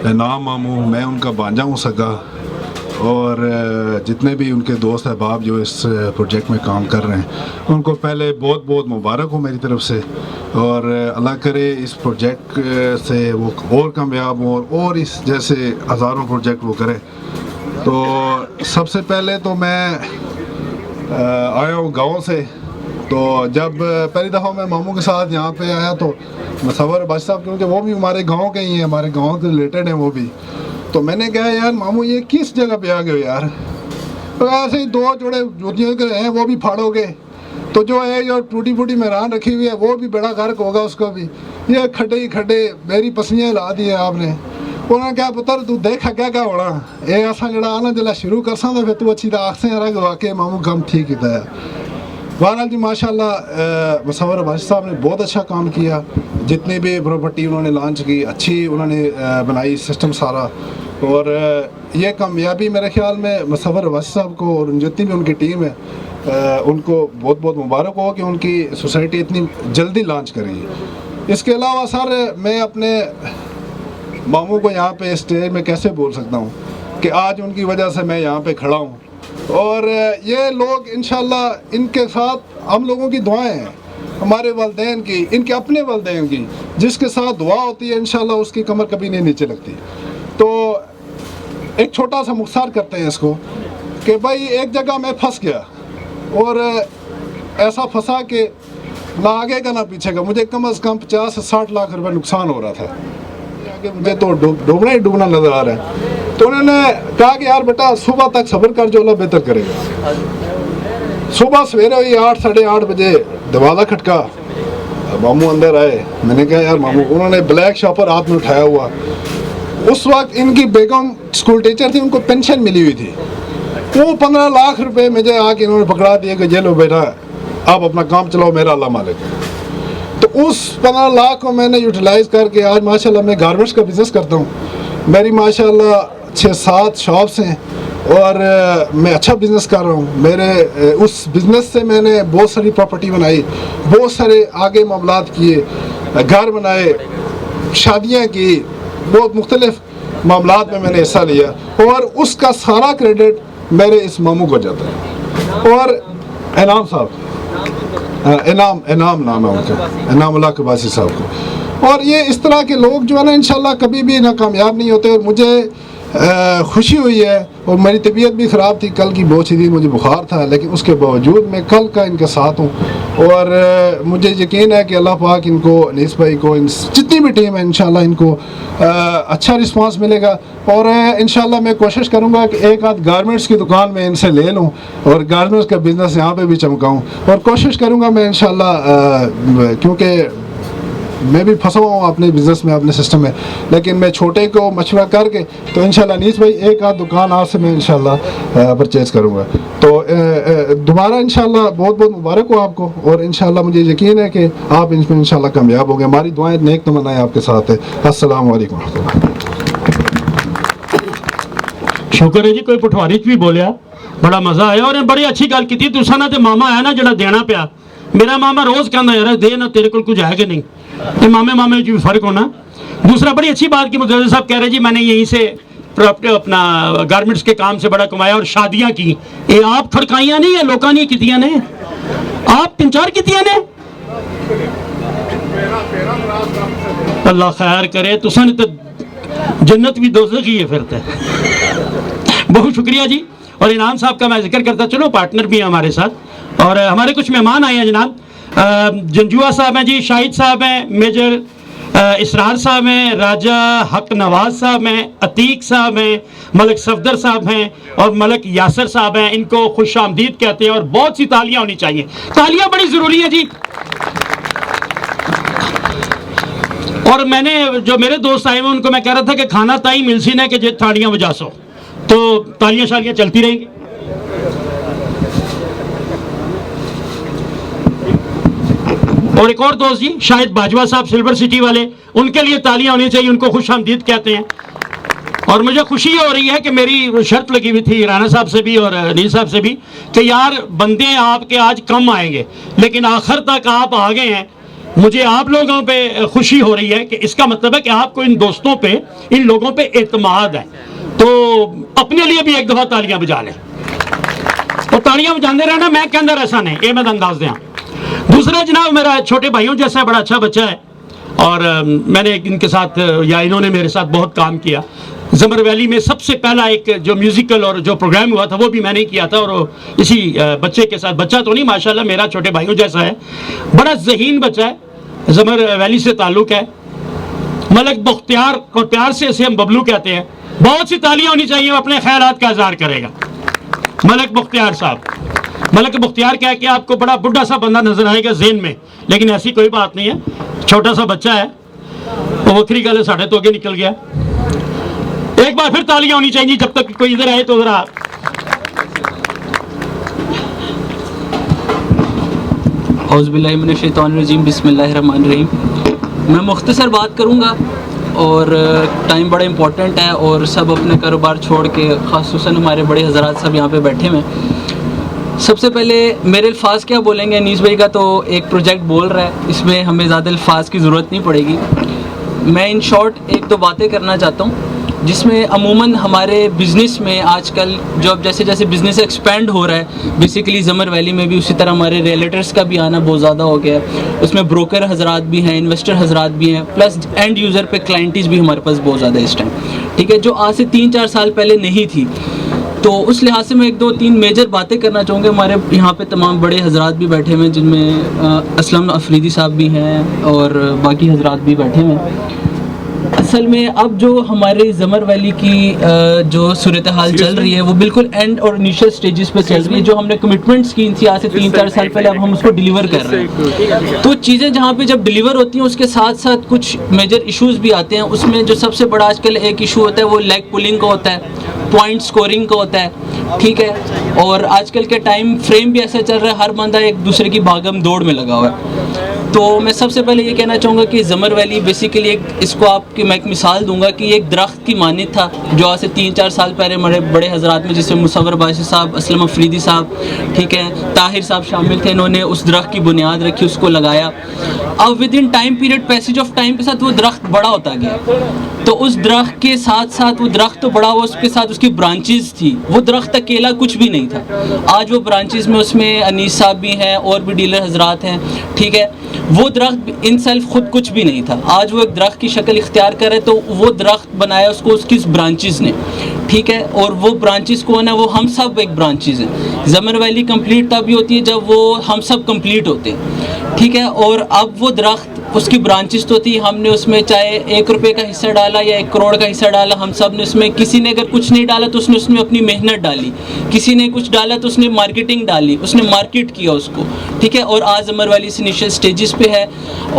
नाम मामू, मैं उनका भांजा हूँ सगा, और जितने भी उनके दोस्त अहबाब जो इस प्रोजेक्ट में काम कर रहे हैं उनको पहले बहुत बहुत मुबारक हो मेरी तरफ से। और अल्लाह करे इस प्रोजेक्ट से वो और कामयाब हो और इस जैसे हज़ारों प्रोजेक्ट वो करें। तो सबसे पहले तो मैं आया हूँ गाँव से। तो जब पहली दफ़ा मैं मामू के साथ यहाँ पे आया तो मुसव्विर अब्बासी साहब, क्योंकि वो भी हमारे गांव के ही हैं, हमारे गांव से रिलेटेड हैं वो भी, तो मैंने कहा यार मामू ये किस जगह पे आ गए यार, तो ऐसे ही 2 जोड़े जूतियों के हैं वो भी फाड़ोगे, तो जो है जो टूटी फूटी मेहरान रखी हुई है वो भी बड़ा गर्क होगा उसको भी, ये खड्डे ही खड्डे मेरी पसलियाँ ला दी है आपने। उन्होंने क्या पुत्र तू देख क्या क्या होना, ये असा जरा आना जिला शुरू कर सा तो फिर तू अच्छी तरह आखसे रहा वाकई मामू काम ठीक किया है। बहरहाल जी माशाल्लाह मुसव्विर अब्बासी साहब ने बहुत अच्छा काम किया, जितनी भी प्रॉपर्टी उन्होंने लॉन्च की अच्छी उन्होंने बनाई सिस्टम सारा, और ये कामयाबी मेरे ख्याल में मुसव्विर अब्बासी साहब को और जितनी भी उनकी टीम है उनको बहुत बहुत मुबारक हो कि उनकी सोसाइटी इतनी जल्दी लॉन्च करी। इसके अलावा सर मैं अपने मामू को यहाँ पे स्टेज में कैसे बोल सकता हूँ कि आज उनकी वजह से मैं यहाँ पे खड़ा हूँ। और ये लोग इंशाल्लाह इनके साथ हम लोगों की दुआएं हैं, हमारे वालिदैन की, इनके अपने वालिदैन की, जिसके साथ दुआ होती है इंशाल्लाह उसकी कमर कभी नहीं नीचे लगती। तो एक छोटा सा मुख्तार करते हैं इसको कि भाई एक जगह मैं फंस गया और ऐसा फंसा कि ना आगे का ना पीछे का, मुझे कम से कम 50 से 60 लाख रुपए नुकसान हो रहा था। आगे मुझे तो डूबना ही डूबना नज़र आ रहा है। तो उन्होंने कहा कि यार बेटा सुबह तक सब्र कर, जो अल्लाह बेहतर करेगा। सुबह सवेरे हुई 8 साढ़े 8 बजे दरवाज़ा खटका, मामू अंदर आए। मैंने कहा यार मामू, उन्होंने ब्लैक शॉपर हाथ में उठाया हुआ। उस वक्त इनकी बेगम स्कूल टीचर थी, उनको पेंशन मिली हुई थी। वो 15 लाख रुपए मुझे आके इन्होंने पकड़ा दिए कि ये लो बेटा आप अपना काम चलाओ, मेरा अल्लाह मालिक है। तो उस 15 लाख को मैंने यूटिलाइज़ करके आज माशाल्लाह मैं गारमेंट्स का बिज़नेस करता हूँ। मेरी माशाल्लाह 6-7 शॉप्स हैं और मैं अच्छा बिज़नेस कर रहा हूँ। मेरे उस बिज़नेस से मैंने बहुत सारी प्रॉपर्टी बनाई, बहुत सारे आगे मामलात किए, घर बनाए, शादियाँ की, बहुत मुख्तलिफ मामलात में मैंने हिस्सा लिया और उसका सारा क्रेडिट मेरे इस मामू को जाता है। और इनाम साहब, इनाम नाम है उनका, इनामुल्लाह कबासी साहब को। और ये इस तरह के लोग जो है ना इंशाल्लाह कभी भी नाकामयाब नहीं होते। और मुझे खुशी हुई है, और मेरी तबीयत भी ख़राब थी, कल की बहुत शदीद मुझे बुखार था, लेकिन उसके बावजूद मैं कल का इनके साथ हूँ। और मुझे यकीन है कि अल्लाह पाक इनको, अनीस भाई को, इन जितनी भी टीम है इंशाल्लाह इनको अच्छा रिस्पांस मिलेगा। और इंशाल्लाह मैं कोशिश करूँगा कि एक आध गारमेंट्स की दुकान में इनसे ले लूँ और गारमेंट्स का बिज़नेस यहाँ पे भी चमकाऊँ। और कोशिश करूँगा मैं इंशाल्लाह, क्योंकि मैं भी फंसा हुआ हूँ अपने बिज़नेस में, अपने सिस्टम में, लेकिन मैं छोटे को मशवरा करके तो इंशाल्लाह अनीस भाई एक आध दुकान आपसे मैं इंशाल्लाह परचेज़ करूँगा। तो दोबारा इंशाल्लाह बहुत बहुत मुबारक हो आपको। और इंशाल्लाह मुझे यकीन है कि आप इसमें इंशाल्लाह कामयाब होंगे। हमारी दुआएं नेक तमन्नाएं आपके साथ है। अस्सलाम वालेकुम। शुक्र है जी, कोई पठवारी च भी बोलिया, बड़ा मज़ा आया। और बड़ी अच्छी गल की तुसा ना, तो मामा है ना जरा देना पिया। मेरा मामा रोज़ कहता यार दे ना, तेरे को कुछ है कि नहीं। तो मामे मामे में फ़र्क होना। दूसरा, बड़ी अच्छी बात की मुदर्रिस साहब कह रहे जी मैंने यहीं से अपना गारमेंट्स के काम से बड़ा कमाया और शादियां की। ये आप खड़काइयां नहीं है, लोगों ने कीतियां ने, आप 3-4 कीतियां ने। अल्लाह खैर करे, तुसा ने तो जन्नत भी दोज़ख ही है फिर तो। बहुत शुक्रिया जी। और इनाम साहब का मैं जिक्र करता चलो, पार्टनर भी हैं हमारे साथ। और हमारे कुछ मेहमान आए हैं जनाब, जंजुआ साहब हैं जी, शाहिद साहब हैं, मेजर इसरार साहब हैं, राजा हक नवाज साहब हैं, अतीक साहब हैं, मलक सफदर साहब हैं और मलक यासर साहब हैं। इनको खुश आमदीद कहते हैं और बहुत सी तालियां होनी चाहिए। तालियां बड़ी ज़रूरी है जी। और मैंने जो मेरे दोस्त आए हुए उनको मैं कह रहा था कि खाना ताई मिलसी ने कि जे थालियां बजा सो, तो तालियां शालियां चलती रहेंगी। और एक और दोस्त जी शाहिद बाजवा साहब, सिल्वर सिटी वाले, उनके लिए तालियां होनी चाहिए, उनको खुश आमदीद कहते हैं। और मुझे खुशी हो रही है कि मेरी शर्त लगी हुई थी राना साहब से भी और अनिल साहब से भी कि यार बंदे आपके आज कम आएंगे, लेकिन आखिर तक आप आ गए हैं। मुझे आप लोगों पे खुशी हो रही है कि इसका मतलब है कि आपको इन दोस्तों पे, इन लोगों पे एतमाद है। तो अपने लिए भी एक दफ़ा तालियां बजा लें, और तालियां बजाते रहना, मैं के अंदर ऐसा नहीं, ये मैं अंदाज दें। दूसरा जनाब, मेरा छोटे भाइयों जैसा बड़ा अच्छा बच्चा है और मैंने इनके साथ, या इन्होंने मेरे साथ बहुत काम किया। जमर वैली में सबसे पहला एक जो म्यूज़िकल और जो प्रोग्राम हुआ था वो भी मैंने किया था, और इसी बच्चे के साथ, बच्चा तो नहीं माशाल्लाह मेरा छोटे भाइयों जैसा है, बड़ा ज़हीन बच्चा है, जमर वैली से ताल्लुक़ है, मलक बख्तियार, और प्यार से इसे हम बबलू कहते हैं। बहुत सी तालियां होनी चाहिए, वो अपने ख्यालात का इज़हार करेगा। मलक बख्तियार साहब, मलक बख्तियार क्या है कि आपको बड़ा बुढ़ा सा बंदा नजर आएगा ज़हन में, लेकिन ऐसी कोई बात नहीं है, छोटा सा बच्चा है। वो वक्री गल है, साढ़े तो आगे निकल गया। एक बार फिर तालियां होनी चाहिए जब तक कोई इधर आए तो जरा। औज़ुबिल्लाहिमिनश्शैतानिर्रजीम, बिस्मिल्लाहिर्रहमानिर्रहीम। मैं मुख्तसर बात करूँगा और टाइम बड़ा इम्पोर्टेंट है और सब अपने कारोबार छोड़ के, ख़ासुसन हमारे बड़े हज़रात सब यहाँ पे बैठे हुए हैं। सबसे पहले मेरे अल्फाज क्या बोलेंगे, अनीस भाई का तो एक प्रोजेक्ट बोल रहा है, इसमें हमें ज़्यादा अल्फाज की ज़रूरत नहीं पड़ेगी। मैं इन शॉर्ट एक दो बातें करना चाहता हूँ जिसमें अमूमन हमारे बिज़नेस में आजकल जो अब जैसे जैसे बिज़नेस एक्सपेंड हो रहा है, बेसिकली ज़मर वैली में भी उसी तरह हमारे रियलेटर्स का भी आना बहुत ज़्यादा हो गया है। उसमें ब्रोकर हजरात भी हैं, इन्वेस्टर हजरात भी हैं, प्लस एंड यूज़र पे क्लाइंटीज भी हमारे पास बहुत ज़्यादा इस टाइम, ठीक है, जो आज से 3-4 साल पहले नहीं थी। तो उस लिहाज से मैं 1-2-3 मेजर बातें करना चाहूँगा। हमारे यहाँ पे तमाम बड़े हजरात भी बैठे हुए हैं जिनमें असलम अफरीदी साहब भी हैं और बाकी हजरात भी बैठे हुए हैं। असल में अब जो हमारे ज़मर वैली की जो सूरत हाल चल रही है वो बिल्कुल एंड और इनिशियल स्टेजेस पे चल रही है। जो हमने कमिटमेंट्स की थी आज से 3-4 साल पहले, अब हम उसको डिलीवर कर रहे हैं। तो चीज़ें जहाँ पे जब डिलीवर होती हैं उसके साथ साथ कुछ मेजर इश्यूज भी आते हैं। उसमें जो सबसे बड़ा आजकल एक इशू होता है वो लेग पुलिंग का होता है, पॉइंट स्कोरिंग का होता है, ठीक है। और आजकल के टाइम फ्रेम भी ऐसा चल रहा है, हर बंदा एक दूसरे की भागम दौड़ में लगा हुआ है। तो मैं सबसे पहले ये कहना चाहूँगा कि ज़मर वैली बेसिकली एक, इसको आपकी मैं एक मिसाल दूंगा कि एक दरख्त की मानित था जो आज से 3-4 साल पहले हमारे बड़े हजरात में जैसे मुसव्वर बाशी साहब, असलम अफरीदी साहब, ठीक है, ताहिर साहब शामिल थे। इन्होंने उस दरख्त की बुनियाद रखी, उसको लगाया। अब with in time period, passage of time के साथ वो दरख्त बड़ा होता गया। तो उस दरख्त के साथ साथ वो दरख्त तो बड़ा हुआ, उसके साथ उसकी ब्रांचेस थी। वो दरख्त अकेला कुछ भी नहीं था। आज वो ब्रांचेस में उसमें अनीस साहब भी हैं और भी डीलर हजरात हैं, ठीक है। वो दरख्त इन सेल्फ खुद कुछ भी नहीं था, आज वो एक दरख्त की शक्ल इख्तियार करे। तो वो दरख्त बनाया उसको उसकी ब्रांचेस ने, ठीक है। और वो ब्रांचेस कौन है? वो हम सब एक ब्रांचेस हैं। ज़मर वैली कंप्लीट तभी होती है जब वो हम सब कंप्लीट होते हैं, ठीक है। और अब वो दरख्त, उसकी ब्रांचेस तो थी, हमने उसमें चाहे 1 रुपये का हिस्सा डाला या 1 करोड़ का हिस्सा डाला, हम सब ने उसमें, किसी ने अगर कुछ नहीं डाला तो उसने उसमें अपनी मेहनत डाली, किसी ने कुछ डाला तो उसने मार्केटिंग डाली, उसने मार्केट किया उसको, ठीक है। और आज ज़मर वैली इनिशियल स्टेजेस पे है।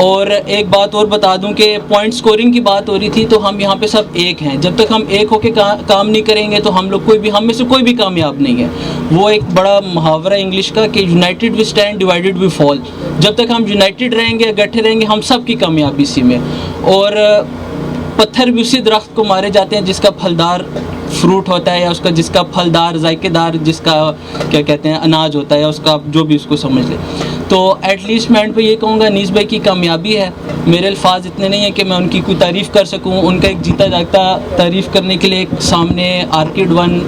और एक बात और बता दूं कि पॉइंट स्कोरिंग की बात हो रही थी, तो हम यहाँ पे सब एक हैं। जब तक हम एक होके काम नहीं करेंगे तो हम लोग कोई भी, हम में से कोई भी कामयाब नहीं है। वो एक बड़ा मुहावरा इंग्लिश का कि united we stand, divided we fall. जब तक हम यूनाइटेड रहेंगे, इकट्ठे रहेंगे, हम सब की कामयाबी इसी में। और पत्थर भी उसी दरख्त को मारे जाते हैं जिसका फलदार फ्रूट होता है, या उसका जिसका फलदार जायकेदार जिसका क्या कहते हैं अनाज होता है, या उसका जो भी उसको समझ ले। तो एटलीस्ट मैं एंड पे ये कहूँगा अनीस भाई की कामयाबी है। मेरे अल्फाज इतने नहीं है कि मैं उनकी कोई तारीफ़ कर सकूँ। उनका एक जीता जागता तारीफ़ करने के लिए एक सामने आर्किड 1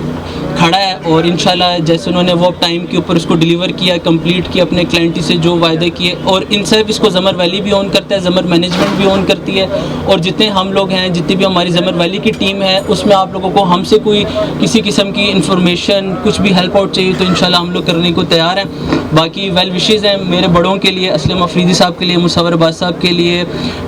खड़ा है, और इंशाल्लाह जैसे उन्होंने वो टाइम के ऊपर उसको डिलीवर किया, कंप्लीट किया, अपने क्लाइंटी से जो वायदे किए। और इन सब इसको ज़मर वैली भी ओन करता है, ज़मर मैनेजमेंट भी ओन करती है। और जितने हम लोग हैं, जितनी भी हमारी ज़मर वैली की टीम है, उसमें आप लोगों को हमसे कोई किसी किस्म की इंफॉर्मेशन, कुछ भी हेल्प आउट चाहिए तो इंशाल्लाह हम लोग करने को तैयार हैं। बाकी वेल विशेज़ हैं मेरे बड़ों के लिए, असलम अफरीदी साहब के लिए, मुसव्वर बाश साहब के लिए,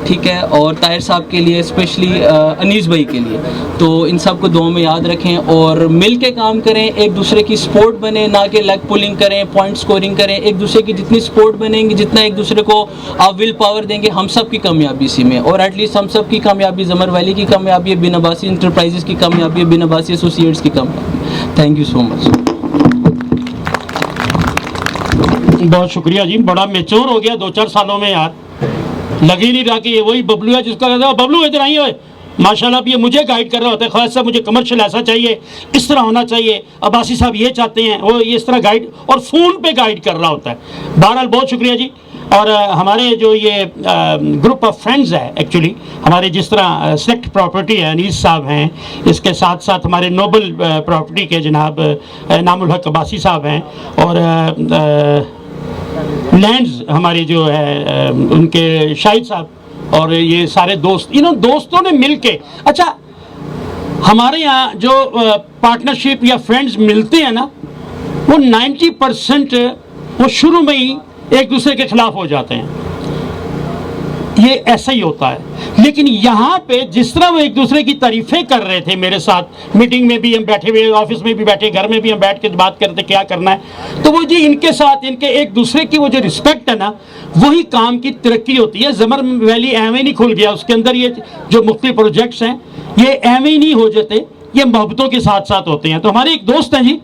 ठीक है, और ताहिर साहब के लिए, स्पेशली अनीस भाई के लिए। तो इन सब को दुआ में याद रखें और मिल के काम करें, एक दूसरे की सपोर्ट बने, ना कि लेग पुलिंग करें, पॉइंट स्कोरिंग करें। एक दूसरे की जितनी सपोर्ट बनेंगे, जितना एक दूसरे को आप विल पावर देंगे, हम सब की कामयाबी इसी में। और एटलीस्ट हम सब की कामयाबी, ज़मर वैली की कामयाबी है, बिन अब्बासी इंटरप्राइजेज़ की कामयाबी है, बिन अब्बासी एसोसिएट्स की कामयाबी। Thank you so much. बहुत शुक्रिया जी, बड़ा मेच्योर हो गया 2-4 सालों में यार। लग ही नहीं रहा कि ये वही बबलू है जिसका कहता है बबलू इधर आइए। माशाल्लाह अब ये मुझे गाइड कर रहा होता है, ख्वाजा साहब मुझे कमर्शियल ऐसा चाहिए, इस तरह होना चाहिए, अब्बासी साहब ये चाहते हैं, वो इस तरह गाइड, और फ़ोन पे गाइड कर रहा होता है। बहरहाल बहुत शुक्रिया जी। और हमारे जो ये ग्रुप ऑफ फ्रेंड्स है, एक्चुअली हमारे जिस तरह सेलेक्ट प्रॉपर्टी है, अनीस साहब हैं, इसके साथ साथ हमारे नोबल प्रॉपर्टी के जनाब नामुल हक अब्बासी साहब हैं, और लैंड्स हमारे जो है उनके शाहिद साहब, और ये सारे दोस्त, इन दोस्तों ने मिल के, अच्छा हमारे यहाँ जो पार्टनरशिप या फ्रेंड्स मिलते हैं ना, वो 90% वो शुरू में ही एक दूसरे के खिलाफ हो जाते हैं। ये ऐसा ही होता है। लेकिन यहाँ पे जिस तरह वो एक दूसरे की तारीफें कर रहे थे, मेरे साथ मीटिंग में भी हम बैठे हुए, ऑफिस में भी बैठे, घर में भी हम बैठ के बात करते क्या करना है, तो वो जी इनके साथ इनके एक दूसरे की वो जो रिस्पेक्ट है ना, वही काम की तरक्की होती है। ज़मर वैली एवं नहीं खुल गया, उसके अंदर ये जो मुख्तलिफ प्रोजेक्ट्स हैं ये एवं ही नहीं हो जाते, ये मोहब्बतों के साथ साथ होते हैं। तो हमारे एक दोस्त हैं जी,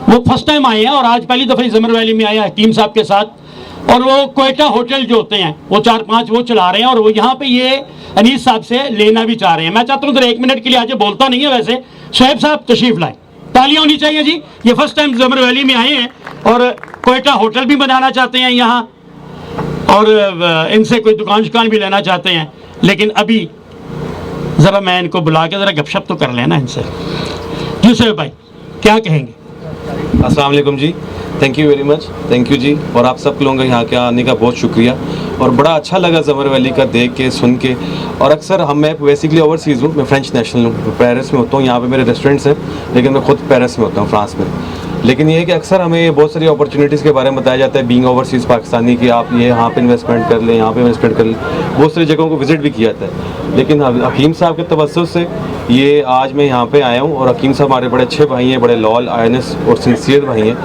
वो फर्स्ट टाइम आए हैं और आज पहली दफ़ा ज़मर वैली में आए हकीम साहब के साथ, और वो कोयटा होटल जो होते हैं वो 4-5 वो चला रहे हैं, और वो यहाँ पे ये अनीस साहब से लेना भी चाह रहे हैं। मैं चाहता हूँ 1 मिनट के लिए, आज बोलता नहीं है वैसे, शोएब साहब तशरीफ लाए, तालियां होनी चाहिए जी। ये फर्स्ट टाइम ज़मर वैली में आए हैं और कोयटा होटल भी बनाना चाहते हैं यहाँ, और इनसे कोई दुकान शुकान भी लेना चाहते हैं, लेकिन अभी ज़रा मैं इनको बुला के ज़रा गपशप तो कर लेना इनसे। जी सोहेब भाई क्या कहेंगे? अस्सलाम वालेकुम ji, thank you very much, thank you ji. और आप सब लोगों का यहाँ के आने का बहुत शुक्रिया और बड़ा अच्छा लगा ज़मर वैली का देख के सुन के। और अक्सर मैं बेसिकली ओवरसीज़ हूँ, मैं फ्रेंच नेशनल हूँ, पेरिस में होता हूँ, यहाँ पे मेरे रेस्टोरेंट्स हैं, लेकिन मैं खुद पेरिस में होता हूँ, फ्रांस में। लेकिन ये है कि अक्सर हमें बहुत सारी अपॉर्चुनिटीज़ के बारे में बताया जाता है बीइंग ओवरसीज़ पाकिस्तानी, कि आप ये यहाँ पे इन्वेस्टमेंट कर लें, यहाँ पे इन्वेस्टमेंट कर लें। बहुत सारी जगहों को विज़िट भी किया जाता है, लेकिन हकीम साहब के तवज्जुह से ये आज मैं यहाँ पे आया हूँ। और हकीम साहब हमारे बड़े अच्छे भाई हैं, बड़े लॉयल, आयनस और सिंसियर भाई हैं।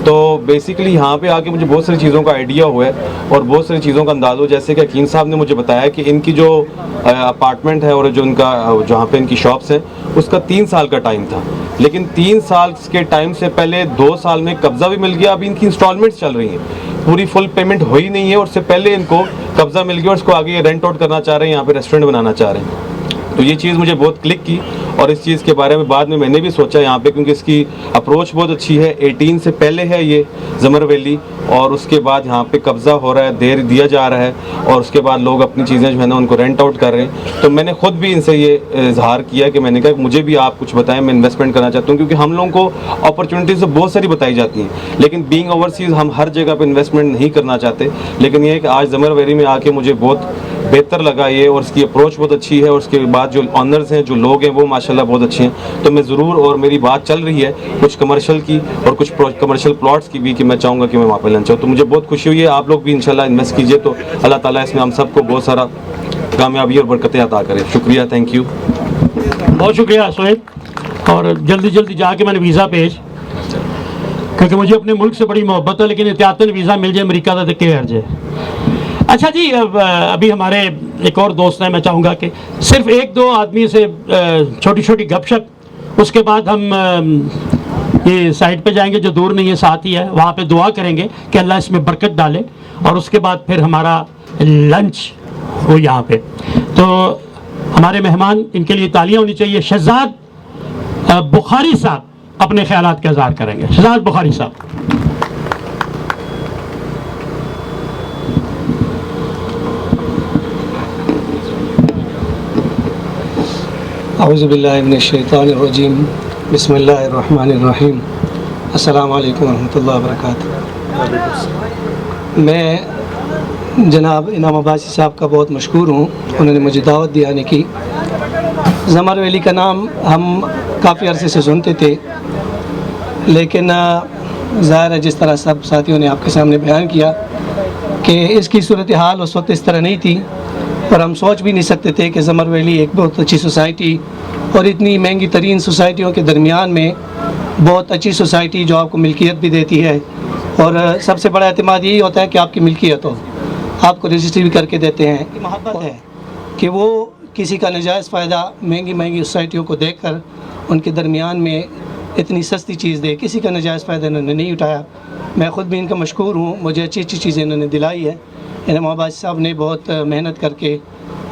तो बेसिकली यहाँ पे आके मुझे बहुत सारी चीज़ों का आइडिया हुआ है और बहुत सारी चीज़ों का अंदाज़ा हो। जैसे कि हकीम साहब ने मुझे बताया कि इनकी जो अपार्टमेंट है और जो इनका जहाँ पे इनकी शॉप्स हैं उसका 3 साल का टाइम था, लेकिन 3 साल के टाइम से पहले 2 साल में कब्ज़ा भी मिल गया। अभी इनकी इंस्टॉलमेंट्स चल रही हैं, पूरी फुल पेमेंट हो ही नहीं है और उससे पहले इनको कब्ज़ा मिल गया और इसको आगे रेंट आउट करना चाह रहे हैं, यहाँ पे रेस्टोरेंट बनाना चाह रहे हैं। तो ये चीज़ मुझे बहुत क्लिक की और इस चीज़ के बारे में बाद में मैंने भी सोचा यहाँ पे, क्योंकि इसकी अप्रोच बहुत अच्छी है। 18 से पहले है ये ज़मर वैली और उसके बाद यहाँ पे कब्ज़ा हो रहा है, देर दिया जा रहा है और उसके बाद लोग अपनी चीज़ें जो है ना उनको रेंट आउट कर रहे हैं। तो मैंने खुद भी इनसे ये इजहार किया कि मैंने कहा मुझे भी आप कुछ बताएं, मैं इन्वेस्टमेंट करना चाहता हूँ, क्योंकि हम लोगों को अपॉर्चुनिटीज़ बहुत सारी बताई जाती हैं, लेकिन बीइंग ओवरसीज़ हम हर जगह पर इन्वेस्टमेंट नहीं करना चाहते। लेकिन ये है कि आज ज़मर वैली में आके मुझे बहुत बेहतर लगा ये, और इसकी अप्रोच बहुत अच्छी है और उसके बाद जो ऑनर्स हैं, जो लोग हैं, वो माशाल्लाह बहुत अच्छे हैं। तो मैं ज़रूर, और मेरी बात चल रही है कुछ कमर्शियल की और कुछ कमर्शियल प्लॉट्स की भी, कि मैं चाहूँगा कि मैं वहाँ पर लेना चाहूँ। तो मुझे बहुत खुशी हुई है। आप लोग भी इंशाल्लाह इन्वेस्ट कीजिए, तो अल्लाह ताला इसमें हम सबको बहुत सारा कामयाबी और बरकतें अता करें। शुक्रिया, थैंक यू। बहुत शुक्रिया सोहेब, और जल्दी जल्दी जाके मैंने वीज़ा भेज, क्योंकि मुझे अपने मुल्क से बड़ी मोहब्बत है, लेकिन एहतियातन वीज़ा मिल जाए अमेरिका का तो क्या हर्ज है। अच्छा जी, अभी हमारे एक और दोस्त हैं, मैं चाहूँगा कि सिर्फ 1-2 आदमी से छोटी छोटी गपशप, उसके बाद हम ये साइड पे जाएंगे जो दूर नहीं है, साथ ही है, वहाँ पे दुआ करेंगे कि अल्लाह इसमें बरकत डाले, और उसके बाद फिर हमारा लंच हो यहाँ पे। तो हमारे मेहमान, इनके लिए तालियाँ होनी चाहिए। शहजाद बुखारी साहब अपने ख्यालात का इज़हार करेंगे। शहजाद बुखारी साहब। औज़ुबिल्लाहिमिनश्शैतानिर्रजीम, बिस्मिल्लाहिर्रहमानिर्रहीम, अस्सलामु अलैकुम वरहमतुल्लाहि वबरकातुहू। मैं जनाब इनाम अब्बासी साहब का बहुत मशकूर हूँ, उन्होंने मुझे दावत दी आने की। ज़मर वैली का नाम हम काफ़ी अरसे से सुनते थे, लेकिन ज़ाहिर है जिस तरह सब साथियों ने आपके सामने बयान किया कि इसकी सूरत हाल उस वक्त इस तरह नहीं थी, और हम सोच भी नहीं सकते थे कि ज़मर वैली एक बहुत अच्छी सोसाइटी और इतनी महंगी तरीन सोसाइटियों के दरमियान में बहुत अच्छी सोसाइटी जो आपको मिल्कियत भी देती है, और सबसे बड़ा एतमाद यही होता है कि आपकी मिल्कियत हो, आपको रजिस्ट्री भी करके देते हैं। मोहब्बत है कि वो किसी का नजायज़ फ़ायदा महंगी महंगी सोसाइटियों को देखकर उनके दरमियान में इतनी सस्ती चीज़ दे, किसी का नजायज़ फ़ायदा इन्होंने नहीं उठाया। मैं ख़ुद भी इनका मशकूर हूँ, मुझे अच्छी अच्छी चीज़ें इन्होंने दिलाई है। इनाम अब्बासी साहब ने बहुत मेहनत करके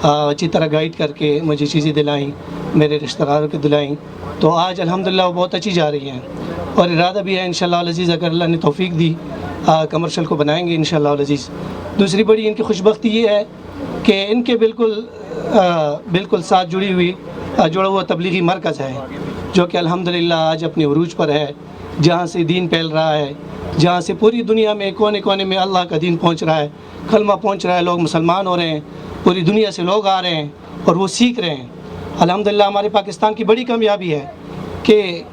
अच्छी तरह गाइड करके मुझे चीज़ें दिलाई, मेरे रिश्तेदारों को दिलाई, तो आज अल्हम्दुलिल्लाह वो बहुत अच्छी जा रही हैं। और इरादा भी है इंशाअल्लाह अज़ीज़, अगर अल्लाह ने तौफ़ीक दी, कमर्शियल को बनाएंगे इंशाअल्लाह अज़ीज़। दूसरी बड़ी इनकी खुशबख्ती ये है कि इनके बिल्कुल साथ जुड़ा हुआ तबलीगी मरकज़ है, जो कि अल्हम्दुलिल्लाह आज अपने उरूज पर है, जहाँ से दीन फैल रहा है, जहाँ से पूरी दुनिया में कोने कोने में अल्लाह का दीन पहुँच रहा है, कलमा पहुँच रहा है, लोग मुसलमान हो रहे हैं, पूरी दुनिया से लोग आ रहे हैं और वो सीख रहे हैं। अल्हम्दुलिल्लाह हमारे पाकिस्तान की बड़ी कामयाबी है कि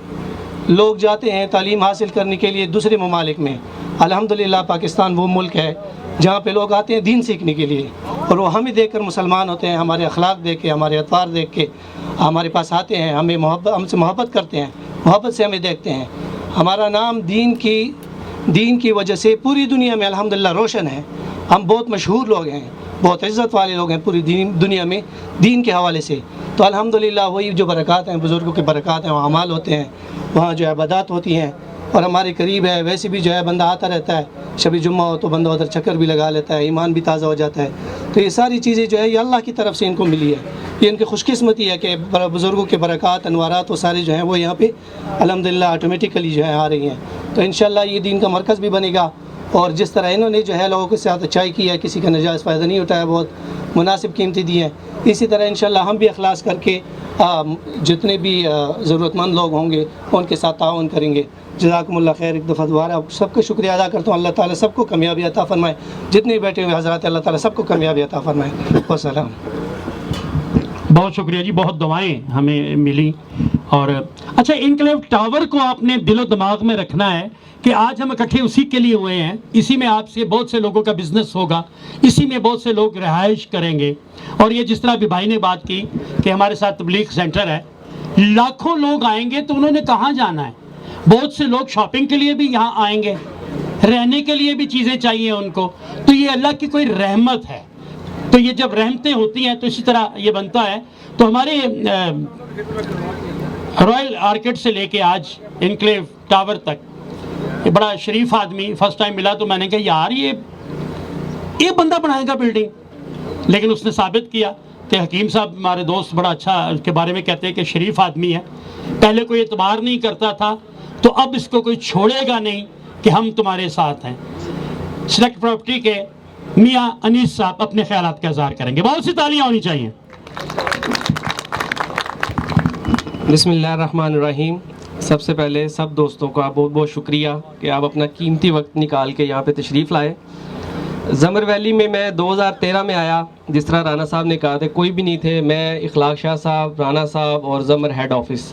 लोग जाते हैं तालीम हासिल करने के लिए दूसरे ममालिक में। अल्हम्दुलिल्लाह पाकिस्तान वो मुल्क है जहाँ पे लोग आते हैं दीन सीखने के लिए, और वो हमें देखकर मुसलमान होते हैं, हमारे अखलाक देख के, हमारे अतवार देख के हमारे पास आते हैं, हमसे मोहब्बत करते हैं, मोहब्बत से हमें देखते हैं। हमारा नाम दीन की वजह से पूरी दुनिया में अल्हम्दुलिल्लाह रोशन है। हम बहुत मशहूर लोग हैं, बहुत इज़्ज़त वाले लोग हैं पूरी दुनिया में दीन के हवाले से। तो अल्हम्दुलिल्लाह वही जो बरक़ात हैं, बुज़ुर्गों के बरक़ात हैं, वहाँ अमाल होते हैं, वहाँ जो है इबादत होती हैं, और हमारे करीब है। वैसे भी जो है बंदा आता रहता है, शबी जुम्मा हो तो बंदा उधर चक्कर भी लगा लेता है, ईमान भी ताज़ा हो जाता है। तो ये सारी चीज़ें जो है ये अल्लाह की तरफ से इनको मिली है, ये इनकी खुशकिस्मती है कि बुज़ुर्गों के बरक़ात अनवारात वो सारे जो हैं वो यहाँ पे अल्हम्दुलिल्लाह ऑटोमेटिकली जो है आ रही हैं। तो इंशाअल्लाह ये दीन का मरकज़ भी बनेगा, और जिस तरह इन्होंने जो है लोगों के साथ अच्छाई की है, किसी का नजायज़ फ़ायदा नहीं उठाया, बहुत मुनासिब कीमती दी हैं। इसी तरह इंशाल्लाह हम भी अखलास करके जितने भी ज़रूरतमंद लोग होंगे उनके साथ ताउन करेंगे। जज़ाकुमुल्लाह खैर। एक दफ़ा दोबारा सबका शुक्रिया अदा करता हूँ। अल्लाह ताला सबको कामयाबी अता फरमाए। जितने बैठे हुए हज़रात, अल्लाह ताला सबको कामयाबी अता फरमाए। वस्सलाम। बहुत शुक्रिया जी, बहुत दुआएं हमें मिली। और अच्छा, इनकलेव टावर को आपने दिलो दिमाग में रखना है कि आज हम इकट्ठे उसी के लिए हुए हैं। इसी में आपसे बहुत से लोगों का बिजनेस होगा, इसी में बहुत से लोग रिहाइश करेंगे। और ये जिस तरह अभी भाई ने बात की कि हमारे साथ तबलीग सेंटर है, लाखों लोग आएंगे तो उन्होंने कहाँ जाना है। बहुत से लोग शॉपिंग के लिए भी यहाँ आएंगे, रहने के लिए भी चीज़ें चाहिए उनको। तो ये अल्लाह की कोई रहमत है। तो ये जब रहमतें होती हैं तो इसी तरह ये बनता है। तो हमारे रॉयल आर्किड से लेके आज इनक्लेव टावर तक ये बड़ा शरीफ आदमी फर्स्ट टाइम मिला तो मैंने कहा यार ये बंदा बनाएगा बिल्डिंग। लेकिन उसने साबित किया कि हकीम साहब हमारे दोस्त बड़ा अच्छा उसके बारे में कहते हैं कि शरीफ आदमी है। पहले कोई एतबार नहीं करता था, तो अब इसको कोई छोड़ेगा नहीं कि हम तुम्हारे साथ हैं। सिलेक्ट प्रॉपर्टी के मियाँ अनीस साहब अपने ख्यालात का इज़हार करेंगे। बहुत सी तालियां होनी चाहिए। बिस्मिल्लाहिर्रहमानिर्रहीम। सबसे पहले सब दोस्तों का बहुत बहुत शुक्रिया कि आप अपना कीमती वक्त निकाल के यहाँ पे तशरीफ़ लाए। ज़मर वैली में मैं 2013 में आया। जिस तरह राना साहब ने कहा था, कोई भी नहीं थे, मैं इखलाक शाह साहब, राना साहब और ज़मर हेड ऑफिस।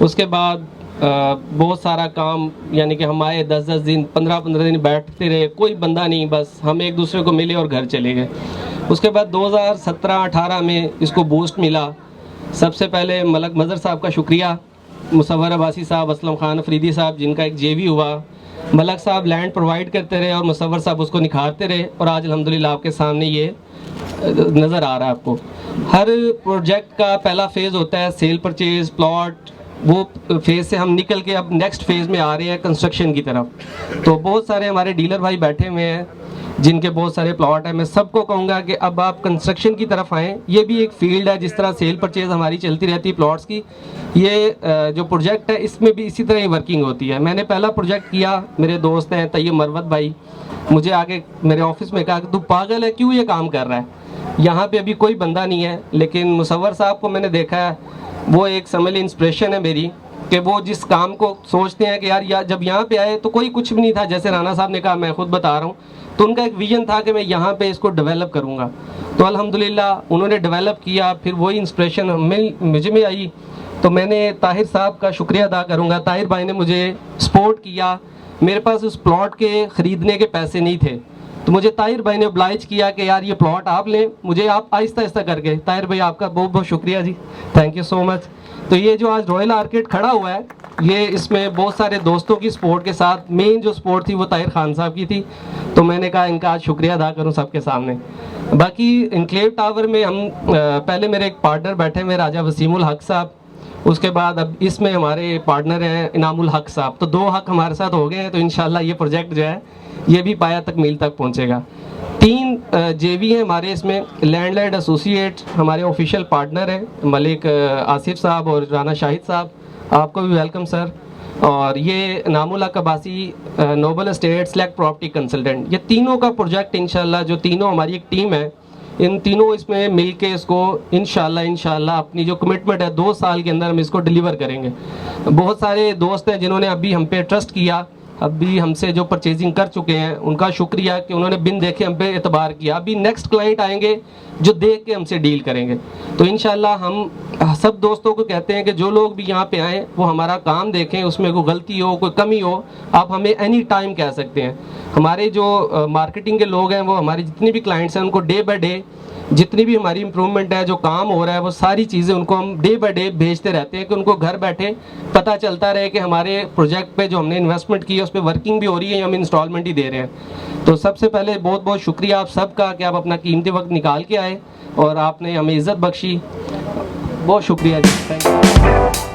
उसके बाद बहुत सारा काम, यानी कि हम आए 10-10 दिन 15-15 दिन बैठते रहे, कोई बंदा नहीं, बस हम एक दूसरे को मिले और घर चले गए। उसके बाद 2017-18 में इसको बूस्ट मिला। सबसे पहले मलक मज़र साहब का शुक्रिया, मुसव्वर अब्बासी साहब, असलम खान अफरीदी साहब जिनका एक जेवी हुआ। मलक साहब लैंड प्रोवाइड करते रहे और मुसव्वर साहब उसको निखारते रहे और आज अल्हम्दुलिल्लाह आपके सामने ये नज़र आ रहा है आपको। हर प्रोजेक्ट का पहला फ़ेज़ होता है सेल परचेज़ प्लॉट, वो फेज़ से हम निकल के अब नेक्स्ट फेज़ में आ रहे हैं कंस्ट्रक्शन की तरफ। तो बहुत सारे हमारे डीलर भाई बैठे हुए हैं जिनके बहुत सारे प्लॉट हैं। मैं सबको कहूँगा कि अब आप कंस्ट्रक्शन की तरफ आएँ। ये भी एक फील्ड है, जिस तरह सेल परचेज़ हमारी चलती रहती है प्लॉट्स की, ये जो प्रोजेक्ट है इसमें भी इसी तरह ही वर्किंग होती है। मैंने पहला प्रोजेक्ट किया, मेरे दोस्त हैं तैयब मरवत भाई, मुझे आगे मेरे ऑफिस में कहा कि तू पागल है, क्यों ये काम कर रहा है, यहाँ पे अभी कोई बंदा नहीं है। लेकिन मुसव्वर साहब को मैंने देखा है, वो एक समझ इंस्पिरेशन है मेरी कि वो जिस काम को सोचते हैं कि यार जब यहाँ पे आए तो कोई कुछ भी नहीं था, जैसे राना साहब ने कहा, मैं खुद बता रहा हूँ, तो उनका एक विजन था कि मैं यहाँ पे इसको डेवलप करूँगा। तो अल्हम्दुलिल्लाह उन्होंने डेवलप किया, फिर वही इंस्पिरेशन मुझे में आई। तो मैंने ताहिर साहब का शुक्रिया अदा करूँगा, ताहिर भाई ने मुझे सपोर्ट किया। मेरे पास उस प्लॉट के ख़रीदने के पैसे नहीं थे, तो मुझे ताहिर भाई ने ऑब्लाइज किया कि यार ये प्लॉट आप लें, मुझे आप आहिस्ता आहिस्ता करके। ताहिर भाई आपका बहुत बहुत शुक्रिया जी, थैंक यू सो मच। तो ये जो आज रॉयल आर्किड खड़ा हुआ है, ये इसमें बहुत सारे दोस्तों की सपोर्ट के साथ, मेन जो सपोर्ट थी वो ताहिर खान साहब की थी। तो मैंने कहा इनका आज शुक्रिया अदा करूं सबके सामने। बाकी इनक्लेव टावर में हम पहले मेरे एक पार्टनर बैठे हुए राजा वसीमुल हक साहब, उसके बाद अब इसमें हमारे पार्टनर हैं इनामुल हक साहब। तो 2 हक हमारे साथ हो गए हैं। तो इंशाल्लाह ये प्रोजेक्ट जो है ये भी पाया तक मील तक पहुँचेगा। 3 जेवी हैं हमारे इसमें, लैंडलैंड एसोसिएट हमारे ऑफिशियल पार्टनर हैं मलिक आसिफ साहब और राना शाहिद साहब, आपको भी वेलकम सर। और ये Namul Haq Abbasi noble estate select property consultant, ये तीनों का प्रोजेक्ट इंशाल्लाह, जो तीनों हमारी एक टीम है, इन तीनों इसमें मिल के इसको इंशाल्लाह अपनी जो कमिटमेंट है 2 साल के अंदर हम इसको डिलीवर करेंगे। बहुत सारे दोस्त हैं जिन्होंने अभी हम पे ट्रस्ट किया, अभी हमसे जो परचेजिंग कर चुके हैं उनका शुक्रिया कि उन्होंने बिन देखे हम पे एतबार किया। अभी नेक्स्ट क्लाइंट आएंगे जो देख के हमसे डील करेंगे। तो इंशाल्लाह हम सब दोस्तों को कहते हैं कि जो लोग भी यहाँ पे आएँ वो हमारा काम देखें, उसमें कोई गलती हो कोई कमी हो आप हमें एनी टाइम कह सकते हैं। हमारे जो मार्केटिंग के लोग हैं वो हमारे जितने भी क्लाइंट्स हैं उनको डे बाय डे जितनी भी हमारी इम्प्रूवमेंट है, जो काम हो रहा है, वो सारी चीज़ें उनको हम डे बाय डे भेजते रहते हैं कि उनको घर बैठे पता चलता रहे कि हमारे प्रोजेक्ट पे जो हमने इन्वेस्टमेंट की है उस पर वर्किंग भी हो रही है, हम इंस्टॉलमेंट ही दे रहे हैं। तो सबसे पहले बहुत बहुत शुक्रिया आप सबका कि आप अपना कीमती वक्त निकाल के आए और आपने हमें इज़्ज़त बख्शी। बहुत शुक्रिया जी, थैंक यू।